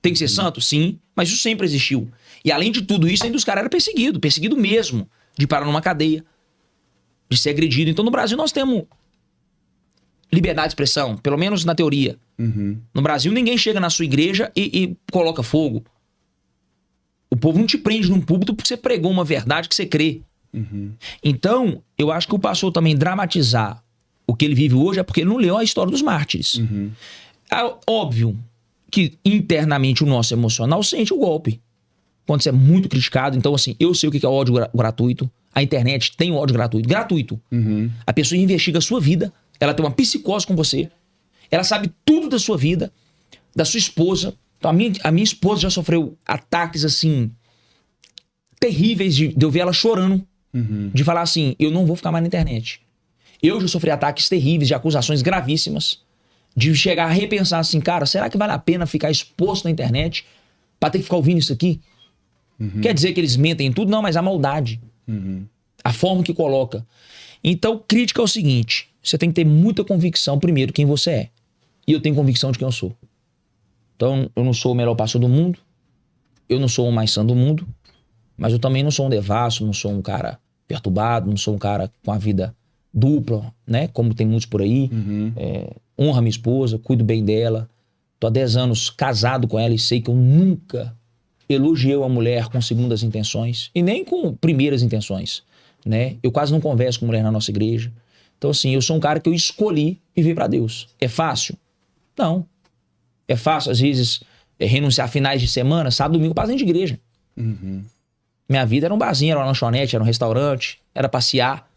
Tem que ser santo? Sim. Mas isso sempre existiu. E além de tudo isso, ainda os caras eram perseguidos. Perseguido mesmo. De parar numa cadeia. De ser agredido. Então no Brasil nós temos liberdade de expressão. Pelo menos na teoria. No Brasil ninguém chega na sua igreja e coloca fogo. O povo não te prende num púlpito porque você pregou uma verdade que você crê. Então, eu acho que o pastor também dramatizar o que ele vive hoje é porque ele não leu a história dos mártires. Óbvio que internamente o nosso emocional sente o golpe. Quando você é muito criticado. Então, assim, eu sei o que é ódio gratuito. A internet tem ódio gratuito. Gratuito. A pessoa investiga a sua vida. Ela tem uma psicose com você. Ela sabe tudo da sua vida, da sua esposa. Então, a minha esposa já sofreu ataques, assim, terríveis de eu ver ela chorando. De falar assim, eu não vou ficar mais na internet. Eu já sofri ataques terríveis, de acusações gravíssimas. De chegar a repensar assim, cara, será que vale a pena ficar exposto na internet pra ter que ficar ouvindo isso aqui? Quer dizer que eles mentem em tudo? Não, mas a maldade. A forma que coloca. Então, crítica é o seguinte, você tem que ter muita convicção, primeiro, quem você é. E eu tenho convicção de quem eu sou. Então, eu não sou o melhor pastor do mundo, eu não sou o mais santo do mundo, mas eu também não sou um devasso, não sou um cara perturbado, não sou um cara com a vida dupla, né? Como tem muitos por aí. Honra minha esposa, cuido bem dela. Tô há 10 anos casado com ela e sei que eu nunca elogiei uma mulher com segundas intenções e nem com primeiras intenções, né? Eu quase não converso com mulher na nossa igreja. Então, assim, eu sou um cara que eu escolhi viver pra Deus. É fácil? Não. É fácil, às vezes, renunciar a finais de semana, sábado, domingo, para dentro de igreja. Minha vida era um barzinho, era uma lanchonete, era um restaurante, era passear,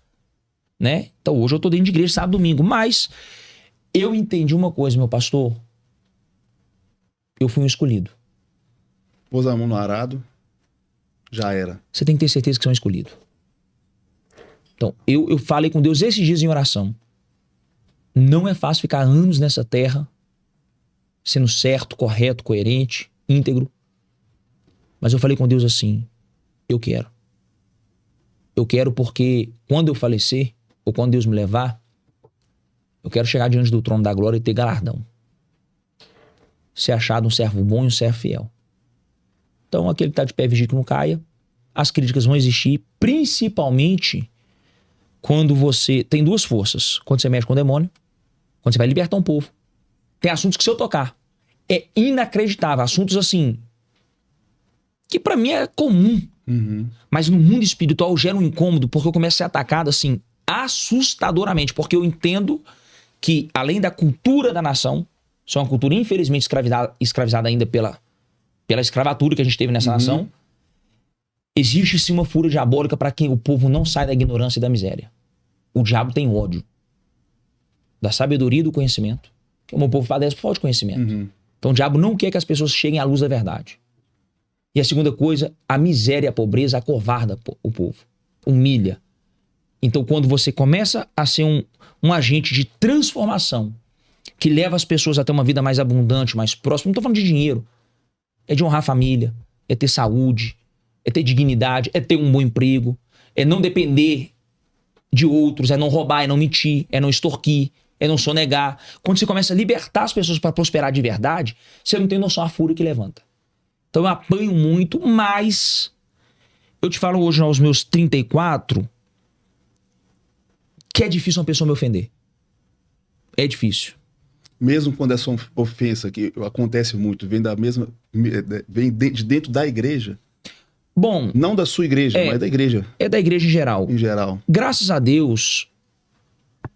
né? Então, hoje eu tô dentro de igreja sábado, domingo. Mas eu entendi uma coisa, meu pastor. Eu fui um escolhido. Pôs a mão no arado, já era. Você tem que ter certeza que são escolhidos. Então, eu falei com Deus esses dias em oração. Não é fácil ficar anos nessa terra, sendo certo, correto, coerente, íntegro. Mas eu falei com Deus assim, eu quero. Eu quero porque quando eu falecer, ou quando Deus me levar, eu quero chegar diante do trono da glória e ter galardão. Ser achado um servo bom e um servo fiel. Então, aquele que está de pé vigia que não caia. As críticas vão existir, principalmente quando você... Tem duas forças. Quando você mexe com o demônio, quando você vai libertar um povo. Tem assuntos que se eu tocar, é inacreditável. Assuntos assim, que pra mim é comum. Mas no mundo espiritual gera um incômodo, porque eu começo a ser atacado assim, assustadoramente. Porque eu entendo que, além da cultura da nação, isso é uma cultura infelizmente escravizada ainda pela escravatura que a gente teve nessa nação, existe sim uma fúria diabólica para que o povo não saia da ignorância e da miséria. O diabo tem ódio da sabedoria e do conhecimento. Porque o meu povo padece por falta de conhecimento. Então o diabo não quer que as pessoas cheguem à luz da verdade. E a segunda coisa, a miséria e a pobreza acovarda o povo. Humilha. Então quando você começa a ser um agente de transformação que leva as pessoas a ter uma vida mais abundante, mais próxima, não estou falando de dinheiro, é de honrar a família, é ter saúde, é ter dignidade, é ter um bom emprego, é não depender de outros, é não roubar, é não mentir, é não extorquir, é não sonegar. Quando você começa a libertar as pessoas para prosperar de verdade, você não tem noção da fúria que levanta. Então eu apanho muito, mas eu te falo hoje aos meus 34 que é difícil uma pessoa me ofender. É difícil. Mesmo quando essa ofensa, que acontece muito, vem de dentro da igreja? Bom... Não da sua igreja, mas da igreja. É da igreja em geral. Em geral. Graças a Deus,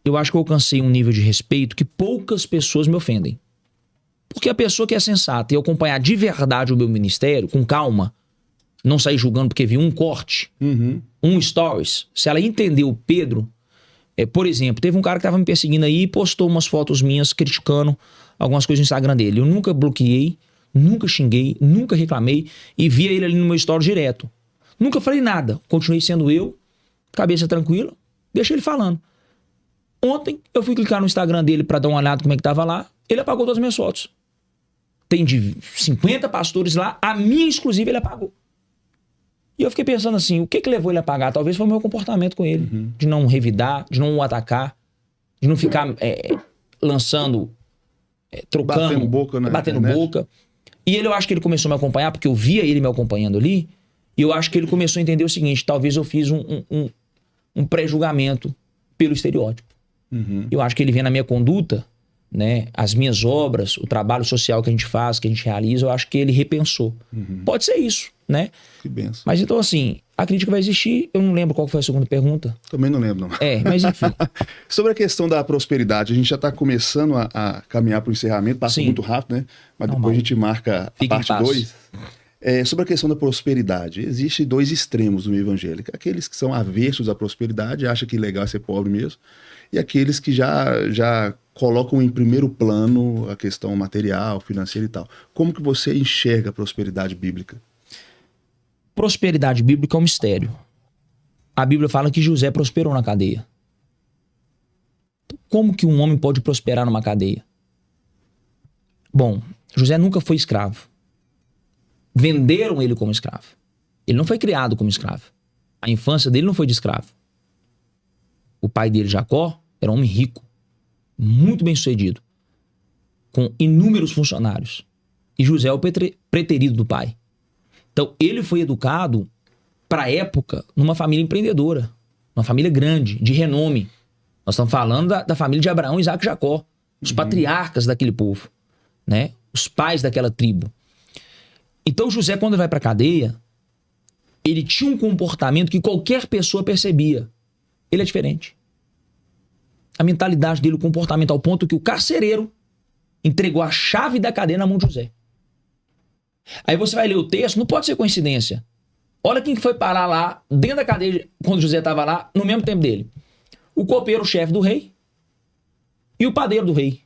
eu acho que eu alcancei um nível de respeito que poucas pessoas me ofendem. Porque a pessoa que é sensata e acompanhar de verdade o meu ministério, com calma, não sair julgando porque viu um corte, um stories, se ela entender o Pedro... por exemplo, teve um cara que tava me perseguindo aí e postou umas fotos minhas criticando algumas coisas no Instagram dele. Eu nunca bloqueei, nunca xinguei, nunca reclamei e via ele ali no meu story direto. Nunca falei nada. Continuei sendo eu, cabeça tranquila, deixa ele falando. Ontem eu fui clicar no Instagram dele pra dar uma olhada como é que tava lá, ele apagou todas as minhas fotos. Tem de 50 pastores lá, a minha exclusiva ele apagou. E eu fiquei pensando assim, o que levou ele a apagar? Talvez foi o meu comportamento com ele. De não revidar, de não o atacar, de não ficar lançando, trocando, batendo boca, né? Batendo boca. E eu acho que ele começou a me acompanhar, porque eu via ele me acompanhando ali, e eu acho que ele começou a entender o seguinte, talvez eu fiz um pré-julgamento pelo estereótipo. Eu acho que ele vê na minha conduta, né, as minhas obras, o trabalho social que a gente faz, que a gente realiza, eu acho que ele repensou. Pode ser isso, né? Que benção. Mas então assim, a crítica vai existir. Eu não lembro qual foi a segunda pergunta. Também não lembro, não. Mas enfim. Sobre a questão da prosperidade, a gente já está começando a caminhar para o encerramento, passa muito rápido, né? Mas Normal. depois a gente marca a parte 2. Sobre a questão da prosperidade, existem dois extremos no evangelho. Aqueles que são aversos à prosperidade, acham que legal é ser pobre mesmo, e aqueles que já colocam em primeiro plano a questão material, financeira e tal. Como que você enxerga a prosperidade bíblica? Prosperidade bíblica é um mistério. A Bíblia fala que José prosperou na cadeia. Como que um homem pode prosperar numa cadeia? Bom, José nunca foi escravo. Venderam ele como escravo. Ele não foi criado como escravo. A infância dele não foi de escravo. O pai dele, Jacó, era um homem rico, muito bem sucedido, com inúmeros funcionários. E José é o preterido do pai. Então, ele foi educado, para a época, numa família empreendedora. Uma família grande, de renome. Nós estamos falando da família de Abraão, Isaac e Jacó. Os patriarcas daquele povo, né? Os pais daquela tribo. Então, José, quando vai para a cadeia, ele tinha um comportamento que qualquer pessoa percebia. Ele é diferente. A mentalidade dele, o comportamento, ao ponto que o carcereiro entregou a chave da cadeia na mão de José. Aí você vai ler o texto, não pode ser coincidência. Olha quem foi parar lá, dentro da cadeia, quando José estava lá, no mesmo tempo dele. O copeiro-chefe do rei e o padeiro do rei.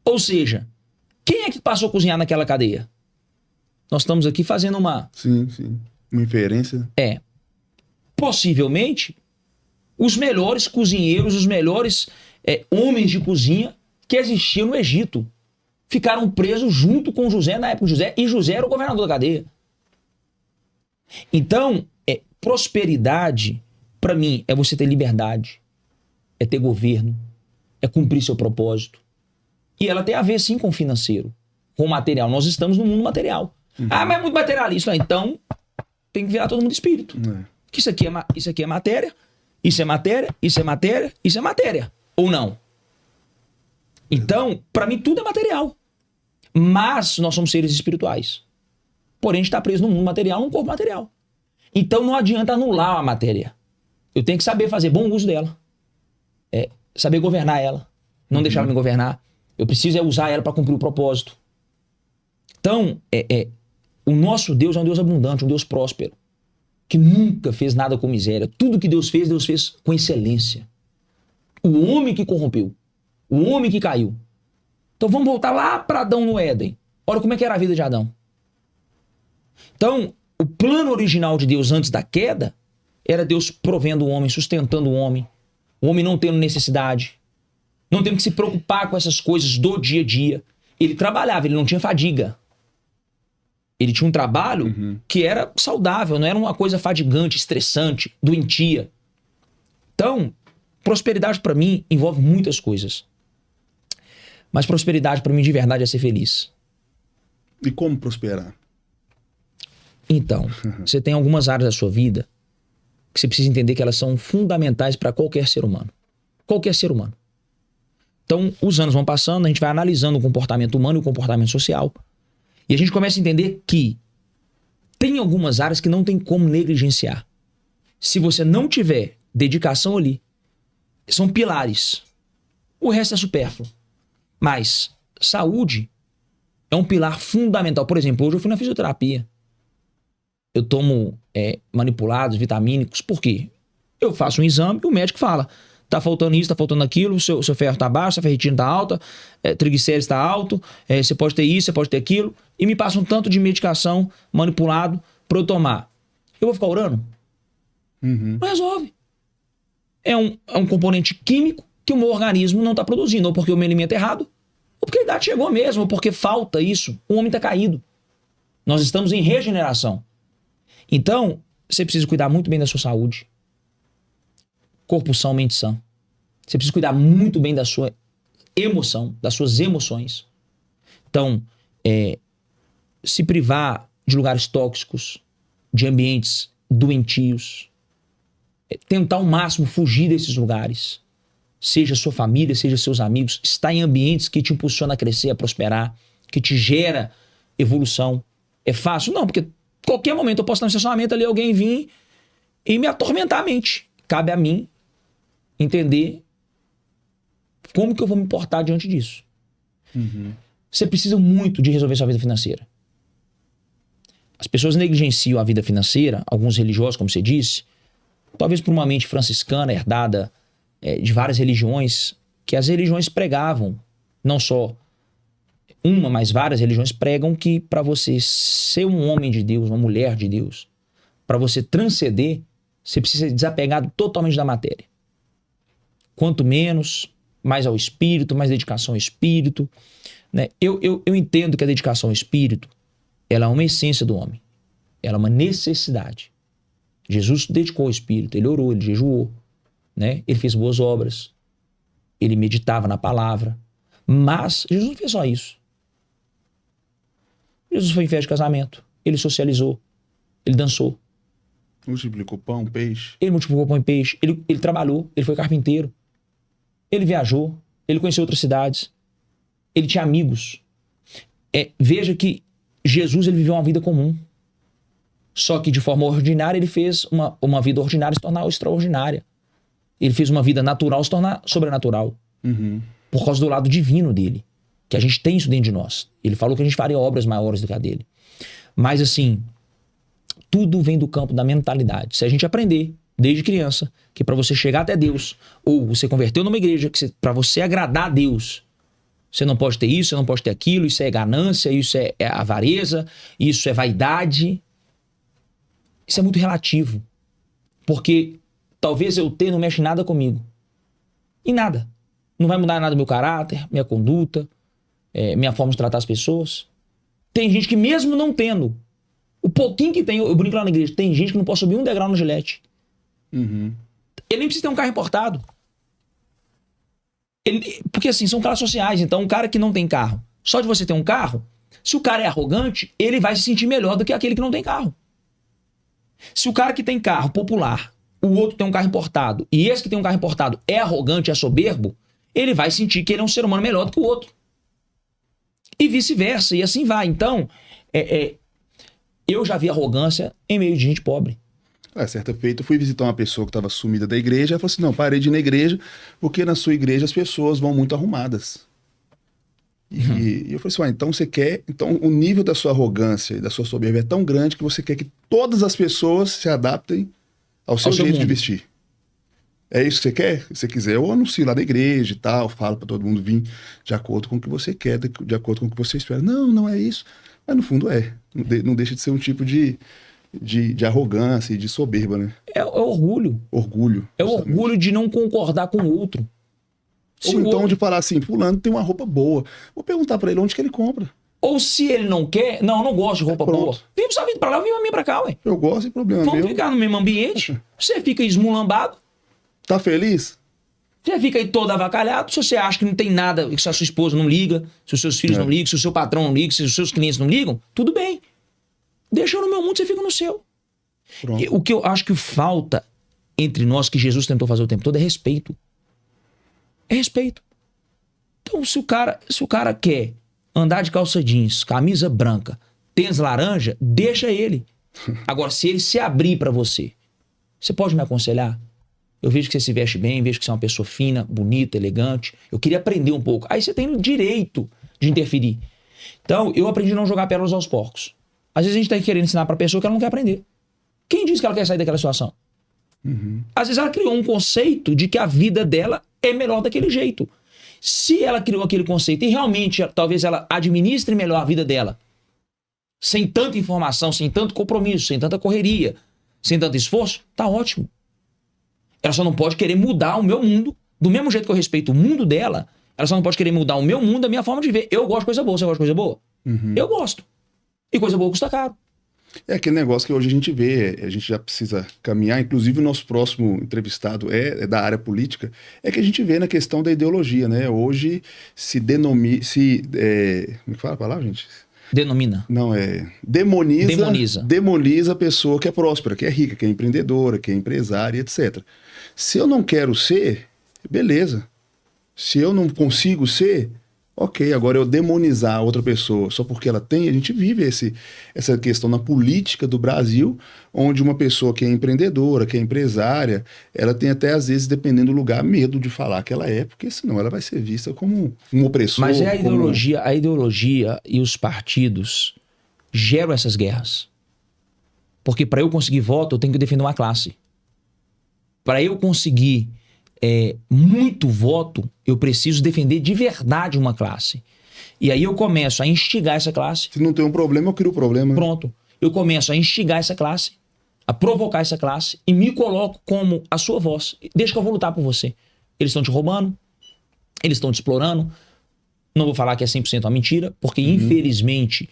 Ou seja, quem é que passou a cozinhar naquela cadeia? Nós estamos aqui fazendo uma... Sim, sim. Uma inferência. Possivelmente, os melhores cozinheiros, os melhores homens de cozinha que existiam no Egito ficaram presos junto com José na época de José, e José era o governador da cadeia. Então, prosperidade, para mim, é você ter liberdade, é ter governo, é cumprir seu propósito. E ela tem a ver, sim, com o financeiro, com o material. Nós estamos no mundo material. Mas é muito materialista. Então, tem que virar todo mundo espírito. Que isso aqui é matéria, isso é matéria, isso é matéria, isso é matéria. Ou não? Então, para mim, tudo é material. Mas nós somos seres espirituais. Porém, a gente está preso no mundo material, num corpo material. Então, não adianta anular a matéria. Eu tenho que saber fazer bom uso dela. Saber governar ela. Não deixar ela me governar. Eu preciso usar ela para cumprir o propósito. Então, o nosso Deus é um Deus abundante, um Deus próspero, que nunca fez nada com miséria. Tudo que Deus fez com excelência. O homem que corrompeu, o homem que caiu. Então vamos voltar lá para Adão no Éden. Olha como é que era a vida de Adão. Então, o plano original de Deus antes da queda era Deus provendo o homem, sustentando o homem não tendo necessidade, não tendo que se preocupar com essas coisas do dia a dia. Ele trabalhava, ele não tinha fadiga. Ele tinha um trabalho que era saudável, não era uma coisa fadigante, estressante, doentia. Então, prosperidade para mim envolve muitas coisas. Mas prosperidade para mim de verdade é ser feliz. E como prosperar? Então, você tem algumas áreas da sua vida que você precisa entender que elas são fundamentais para qualquer ser humano. Qualquer ser humano. Então, os anos vão passando, a gente vai analisando o comportamento humano e o comportamento social. E a gente começa a entender que tem algumas áreas que não tem como negligenciar. Se você não tiver dedicação ali, são pilares. O resto é supérfluo. Mas saúde é um pilar fundamental. Por exemplo, hoje eu fui na fisioterapia. Eu tomo manipulados, vitamínicos. Por quê? Eu faço um exame e o médico fala: tá faltando isso, tá faltando aquilo, seu ferro tá baixo, sua ferritina tá alta, triglicérides tá alto, você pode ter isso, você pode ter aquilo. E me passa um tanto de medicação manipulado para eu tomar. Eu vou ficar orando? Não resolve. É um componente químico que o meu organismo não está produzindo, ou porque eu me alimento errado, ou porque a idade chegou mesmo, ou porque falta isso. O homem está caído. Nós estamos em regeneração. Então, você precisa cuidar muito bem da sua saúde. Corpo são, mente sã. Você precisa cuidar muito bem da sua emoção, das suas emoções. Então, se privar de lugares tóxicos, de ambientes doentios, tentar ao máximo fugir desses lugares. Seja sua família, seja seus amigos, estar em ambientes que te impulsionam a crescer, a prosperar, que te gera evolução. É fácil? Não, porque qualquer momento eu posso estar no estacionamento ali, alguém vir e me atormentar a mente. Cabe a mim entender como que eu vou me portar diante disso. Você precisa muito de resolver sua vida financeira. As pessoas negligenciam a vida financeira, alguns religiosos, como você disse, talvez por uma mente franciscana herdada de várias religiões, que as religiões pregavam, não só uma, mas várias religiões pregam que para você ser um homem de Deus, uma mulher de Deus, para você transcender, você precisa ser desapegado totalmente da matéria. Quanto menos, mais ao espírito, mais dedicação ao espírito. Né? Eu entendo que a dedicação ao espírito, ela é uma essência do homem. Ela é uma necessidade. Jesus dedicou ao espírito, ele orou, ele jejuou, né? Ele fez boas obras, ele meditava na palavra. Mas Jesus não fez só isso. Jesus foi em festa de casamento, ele socializou, ele dançou. Multiplicou pão, peixe. Ele multiplicou pão e peixe, ele trabalhou, ele foi carpinteiro, ele viajou, ele conheceu outras cidades, ele tinha amigos. Veja que Jesus ele viveu uma vida comum. Só que de forma ordinária ele fez uma vida ordinária se tornar extraordinária. Ele fez uma vida natural se tornar sobrenatural. Por causa do lado divino dele. Que a gente tem isso dentro de nós. Ele falou que a gente faria obras maiores do que a dele. Mas assim, tudo vem do campo da mentalidade. Se a gente aprender desde criança que para você chegar até Deus, ou você converteu numa igreja, que para você agradar a Deus, Você não pode ter isso, você não pode ter aquilo, isso é ganância, isso é avareza, isso é vaidade. Isso é muito relativo. Porque talvez eu ter não mexe nada comigo. Em nada. Não vai mudar nada meu caráter, minha conduta, minha forma de tratar as pessoas. Tem gente que mesmo não tendo, o pouquinho que tem, eu brinco lá na igreja, tem gente que não pode subir um degrau no Gillette. Uhum. Ele nem precisa ter um carro importado. Porque assim, são classes sociais. Então, um cara que não tem carro, só de você ter um carro, se o cara é arrogante, ele vai se sentir melhor do que aquele que não tem carro. Se o cara que tem carro popular, o outro tem um carro importado, e esse que tem um carro importado é arrogante, é soberbo, ele vai sentir que ele é um ser humano melhor do que o outro. E vice-versa, e assim vai. Então, eu já vi arrogância em meio de gente pobre. Certa feita, eu fui visitar uma pessoa que estava sumida da igreja, ela falou assim, não, parei de ir na igreja, porque na sua igreja as pessoas vão muito arrumadas. E eu falei assim, então você quer... Então o nível da sua arrogância e da sua soberba é tão grande que você quer que todas as pessoas se adaptem ao seu jeito de vestir. É isso que você quer? Se você quiser, eu anuncio lá da igreja e tal, falo para todo mundo vir de acordo com o que você quer, de acordo com o que você espera. Não, não é isso. Mas no fundo é. Não deixa de ser um tipo de arrogância e de soberba, né? É orgulho. Orgulho. É o orgulho de não concordar com o outro. Ou então de falar assim, fulano tem uma roupa boa. Vou perguntar pra ele onde que ele compra. Ou se ele não quer, não, eu não gosto de roupa boa. Vem só vir pra lá, vem a mim pra cá, ué. Eu gosto, sem problema. Vamos ficar no mesmo ambiente. Você fica esmulambado. Tá feliz? Você fica aí todo avacalhado. Se você acha que não tem nada, se a sua esposa não liga, se os seus filhos não ligam, se o seu patrão não liga, se os seus clientes não ligam, tudo bem. Deixa eu no meu mundo, você fica no seu. O que eu acho que falta entre nós, que Jesus tentou fazer o tempo todo, é respeito. É respeito. Então, se o cara quer andar de calça jeans, camisa branca, tênis laranja, deixa ele. Agora, se ele se abrir pra você, você pode me aconselhar? Eu vejo que você se veste bem, vejo que você é uma pessoa fina, bonita, elegante. Eu queria aprender um pouco. Aí você tem o direito de interferir. Então, eu aprendi a não jogar pérolas aos porcos. Às vezes a gente tá querendo ensinar pra pessoa que ela não quer aprender. Quem diz que ela quer sair daquela situação? Às vezes ela criou um conceito de que a vida dela é melhor daquele jeito. Se ela criou aquele conceito e realmente talvez ela administre melhor a vida dela, sem tanta informação, sem tanto compromisso, sem tanta correria, sem tanto esforço, tá ótimo. Ela só não pode querer mudar o meu mundo, do mesmo jeito que eu respeito o mundo dela, ela só não pode querer mudar o meu mundo, a minha forma de ver. Eu gosto de coisa boa, você gosta de coisa boa? Eu gosto. E coisa boa custa caro. É aquele negócio que hoje a gente vê, a gente já precisa caminhar, inclusive o nosso próximo entrevistado é da área política, é que a gente vê na questão da ideologia, né? Hoje se denomina, como é que fala a palavra, gente? Denomina. Não, demoniza a pessoa que é próspera, que é rica, que é empreendedora, que é empresária, etc. Se eu não quero ser, beleza. Se eu não consigo ser, ok, agora eu demonizar a outra pessoa só porque ela tem, a gente vive essa questão na política do Brasil, onde uma pessoa que é empreendedora, que é empresária, ela tem até, às vezes, dependendo do lugar, medo de falar que ela é, porque senão ela vai ser vista como um opressor. Mas é a ideologia e os partidos geram essas guerras. Porque para eu conseguir voto, eu tenho que defender uma classe. Para eu conseguir muito voto, eu preciso defender de verdade uma classe. E aí eu começo a instigar essa classe. Se não tem um problema, eu crio o problema. Pronto. Eu começo a instigar essa classe, a provocar essa classe e me coloco como a sua voz. Deixa que eu vou lutar por você. Eles estão te roubando, eles estão te explorando. Não vou falar que é 100% uma mentira, porque infelizmente,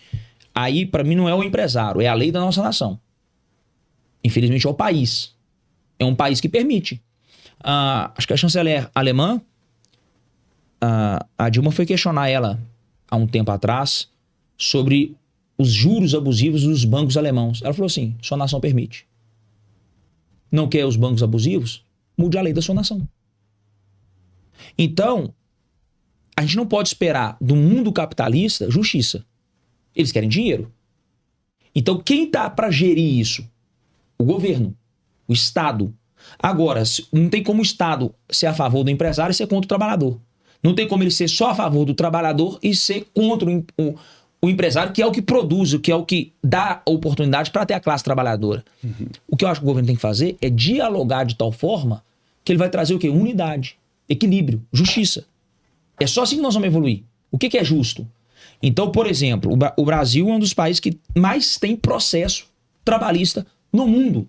aí para mim não é o empresário, é a lei da nossa nação. Infelizmente é o país. É um país que permite. Acho que a chanceler alemã, a Dilma, foi questionar ela há um tempo atrás sobre os juros abusivos dos bancos alemãos. Ela falou assim, sua nação permite. Não quer os bancos abusivos? Mude a lei da sua nação. Então, a gente não pode esperar do mundo capitalista justiça. Eles querem dinheiro. Então, quem tá para gerir isso? O governo, o Estado. Agora, não tem como o Estado ser a favor do empresário e ser contra o trabalhador. Não tem como ele ser só a favor do trabalhador e ser contra o empresário, que é o que produz, que é o que dá oportunidade para ter a classe trabalhadora. O que eu acho que o governo tem que fazer é dialogar de tal forma que ele vai trazer o quê? Unidade, equilíbrio, justiça. É só assim que nós vamos evoluir. O que é justo? Então, por exemplo, o Brasil é um dos países que mais tem processo trabalhista no mundo.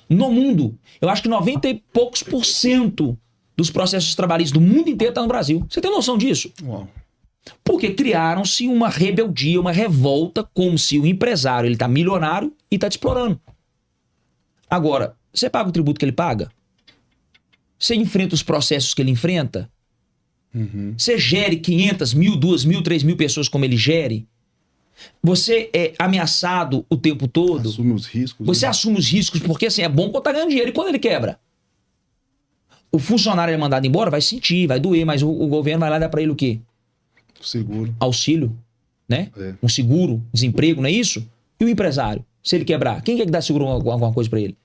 No mundo. Eu acho que 90 e poucos % dos processos trabalhistas do mundo inteiro está no Brasil. Você tem noção disso? Uau. Porque criaram-se uma rebeldia, uma revolta, como se o empresário ele está milionário e está te explorando. Agora, você paga o tributo que ele paga? Você enfrenta os processos que ele enfrenta? Você gere 500, 1.000, 2.000, 3.000 pessoas como ele gere? Você é ameaçado o tempo todo? Assume os riscos. Você assume os riscos porque assim, é bom quando tá ganhando dinheiro. E quando ele quebra? O funcionário é mandado embora, vai sentir, vai doer, mas o governo vai lá dar pra ele o quê? Seguro. Auxílio, né? É. Um seguro, desemprego, não é isso? E o empresário? Se ele quebrar, quem quer que dá seguro alguma coisa pra ele?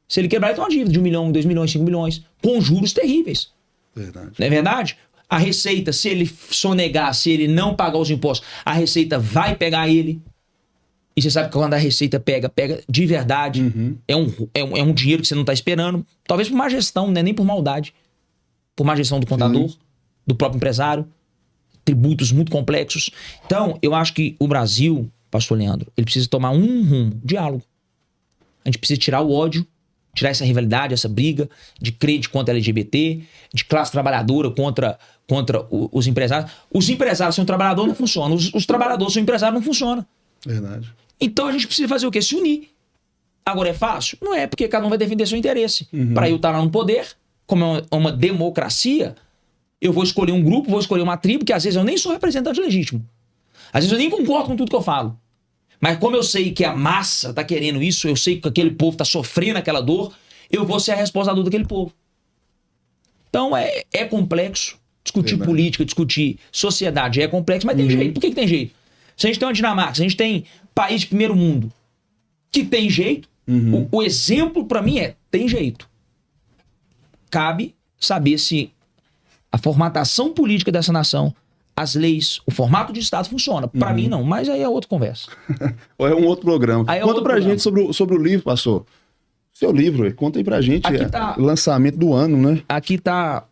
Se ele quebrar, ele tem uma dívida de 1 milhão, 2 milhões, 5 milhões, com juros terríveis. Verdade. Não é verdade? A Receita, se ele sonegar, se ele não pagar os impostos, a Receita vai pegar ele. E você sabe que quando a Receita pega de verdade. É um dinheiro que você não está esperando. Talvez por má gestão, né? Nem por maldade. Por má gestão do contador, do próprio empresário. Tributos muito complexos. Então, eu acho que o Brasil, pastor Leandro, ele precisa tomar um rumo, diálogo. A gente precisa tirar o ódio, tirar essa rivalidade, essa briga de crente contra LGBT, de classe trabalhadora contra os empresários. Os empresários sem o trabalhador não funcionam. Os trabalhadores sem o empresário não funcionam. Verdade. Então a gente precisa fazer o quê? Se unir. Agora é fácil? Não é, porque cada um vai defender seu interesse. Para eu estar lá no poder, como é uma democracia, eu vou escolher um grupo, vou escolher uma tribo, que às vezes eu nem sou representante legítimo. Às vezes eu nem concordo com tudo que eu falo. Mas como eu sei que a massa tá querendo isso, eu sei que aquele povo tá sofrendo aquela dor, eu vou ser a resposta da dor daquele povo. Então é complexo. Discutir política, discutir sociedade é complexo, mas tem jeito. Por que tem jeito? Se a gente tem uma Dinamarca, se a gente tem país de primeiro mundo que tem jeito, o exemplo pra mim tem jeito. Cabe saber se a formatação política dessa nação, as leis, o formato de Estado funciona. Pra mim não, mas aí é outra conversa. Ou é um outro programa. Aí é Conta outro pra programa. gente sobre o livro, pastor. Seu livro, conta aí pra gente. Aqui tá- Lançamento do ano, né? Aqui tá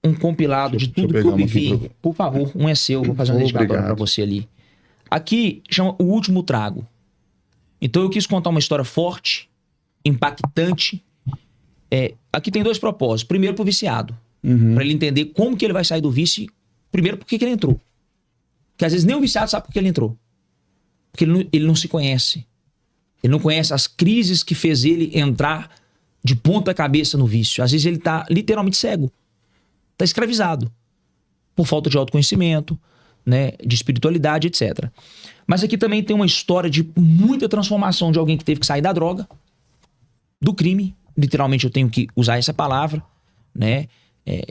um compilado de tudo que eu pegar uma aqui vivi. Por favor, um é seu, vou fazer uma dedicatória Obrigado. pra você ali. Aqui chama O Último Trago. Então eu quis contar uma história forte, impactante. Aqui tem 2 propósitos. Primeiro, pro viciado. Pra ele entender como que ele vai sair do vício. Primeiro, por que ele entrou. Porque às vezes nem o viciado sabe por que ele entrou. Porque ele não se conhece. Ele não conhece as crises que fez ele entrar de ponta cabeça no vício. Às vezes ele tá literalmente cego. Tá escravizado. Por falta de autoconhecimento, né, de espiritualidade, etc. Mas aqui também tem uma história de muita transformação de alguém que teve que sair da droga, do crime, literalmente eu tenho que usar essa palavra, né,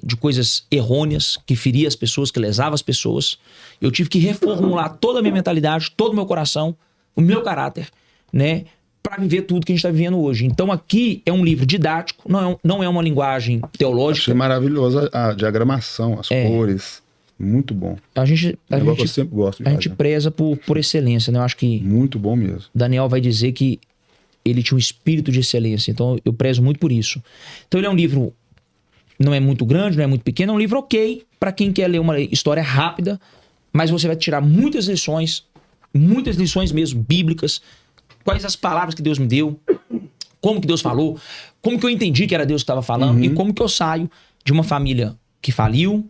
de coisas errôneas, que feria as pessoas, que lesava as pessoas. Eu tive que reformular toda a minha mentalidade, todo o meu coração, o meu caráter, né, para viver tudo que a gente está vivendo hoje. Então aqui é um livro didático, não é uma linguagem teológica. Achei maravilhosa a diagramação, as cores. Muito bom. A gente Que eu sempre gosto de a gente fazer. preza por excelência, né? Eu acho que Muito bom mesmo. Daniel vai dizer que ele tinha um espírito de excelência. Então eu prezo muito por isso. Então ele é um livro, não é muito grande, não é muito pequeno, é um livro ok para quem quer ler uma história rápida, mas você vai tirar muitas lições mesmo, bíblicas. Quais as palavras que Deus me deu, como que Deus falou, como que eu entendi que era Deus que estava falando e como que eu saio de uma família que faliu,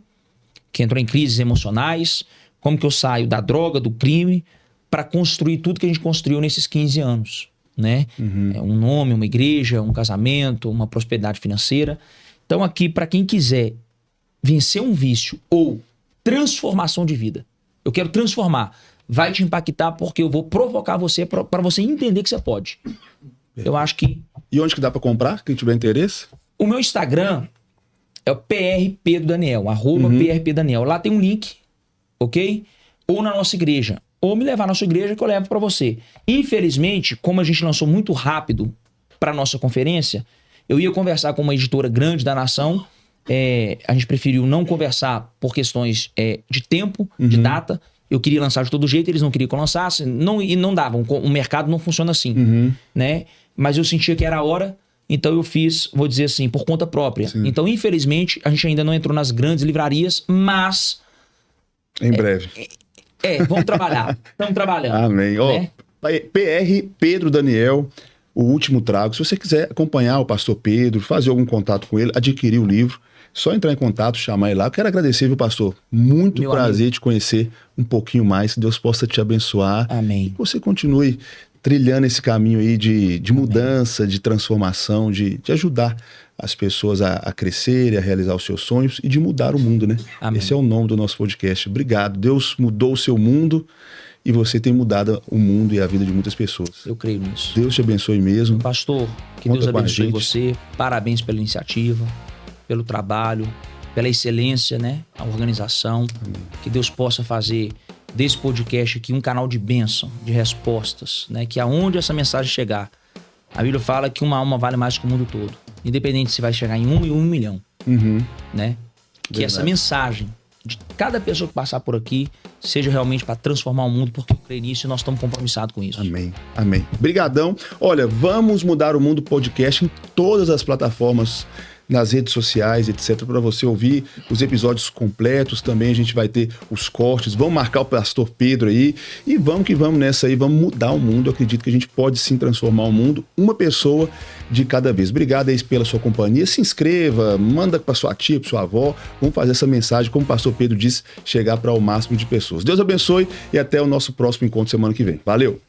que entrou em crises emocionais, como que eu saio da droga, do crime, para construir tudo que a gente construiu nesses 15 anos, né? Um nome, uma igreja, um casamento, uma prosperidade financeira. Então aqui, para quem quiser vencer um vício ou transformação de vida, eu quero transformar, vai te impactar porque eu vou provocar você para você entender que você pode. Eu acho que... E onde que dá pra comprar, quem tiver interesse? O meu Instagram é o PRP do Daniel, @PRP Daniel. Lá tem um link, ok? Ou na nossa igreja. Ou me levar na nossa igreja que eu levo pra você. Infelizmente, como a gente lançou muito rápido pra nossa conferência, eu ia conversar com uma editora grande da nação. A gente preferiu não conversar por questões de tempo, de data. Eu queria lançar de todo jeito, eles não queriam que eu lançasse. E não davam. O mercado não funciona assim, né? Mas eu sentia que era a hora. Então eu fiz, vou dizer assim, por conta própria. Sim. Então, infelizmente, a gente ainda não entrou nas grandes livrarias, mas Em breve. Vamos trabalhar. Estamos trabalhando. Amém. Ó, Né? PR Pedro Daniel, O Último Trago. Se você quiser acompanhar o pastor Pedro, fazer algum contato com ele, adquirir o livro, só entrar em contato, chamar ele lá. Eu quero agradecer, viu, pastor? Muito Meu prazer amigo. te conhecer um pouquinho mais. Que Deus possa te abençoar. Amém. Que você continue trilhando esse caminho aí de mudança, de transformação, de ajudar as pessoas a crescerem, a realizar os seus sonhos e de mudar o mundo, né? Amém. Esse é o nome do nosso podcast. Obrigado. Deus mudou o seu mundo e você tem mudado o mundo e a vida de muitas pessoas. Eu creio nisso. Deus te abençoe mesmo. Pastor, que Conta Deus com a abençoe gente. você. Parabéns pela iniciativa, pelo trabalho, pela excelência, né? A organização. Que Deus possa fazer desse podcast aqui um canal de bênção, de respostas, né? Que aonde essa mensagem chegar, a Bíblia fala que uma alma vale mais que o mundo todo. Independente se vai chegar em 1 e 1 milhão, né? Que Verdade. essa mensagem de cada pessoa que passar por aqui seja realmente para transformar o mundo, porque eu creio nisso e nós estamos compromissados com isso. Amém, amém. Brigadão. Olha, vamos mudar o mundo podcast em todas as plataformas, nas redes sociais, etc, para você ouvir os episódios completos. Também a gente vai ter os cortes. Vamos marcar o pastor Pedro aí e vamos que vamos nessa aí, vamos mudar o mundo. Eu acredito que a gente pode sim transformar o mundo, uma pessoa de cada vez. Obrigado aí pela sua companhia. Se inscreva, manda para sua tia, para sua avó. Vamos fazer essa mensagem, como o pastor Pedro disse, chegar para o máximo de pessoas. Deus abençoe e até o nosso próximo encontro semana que vem. Valeu!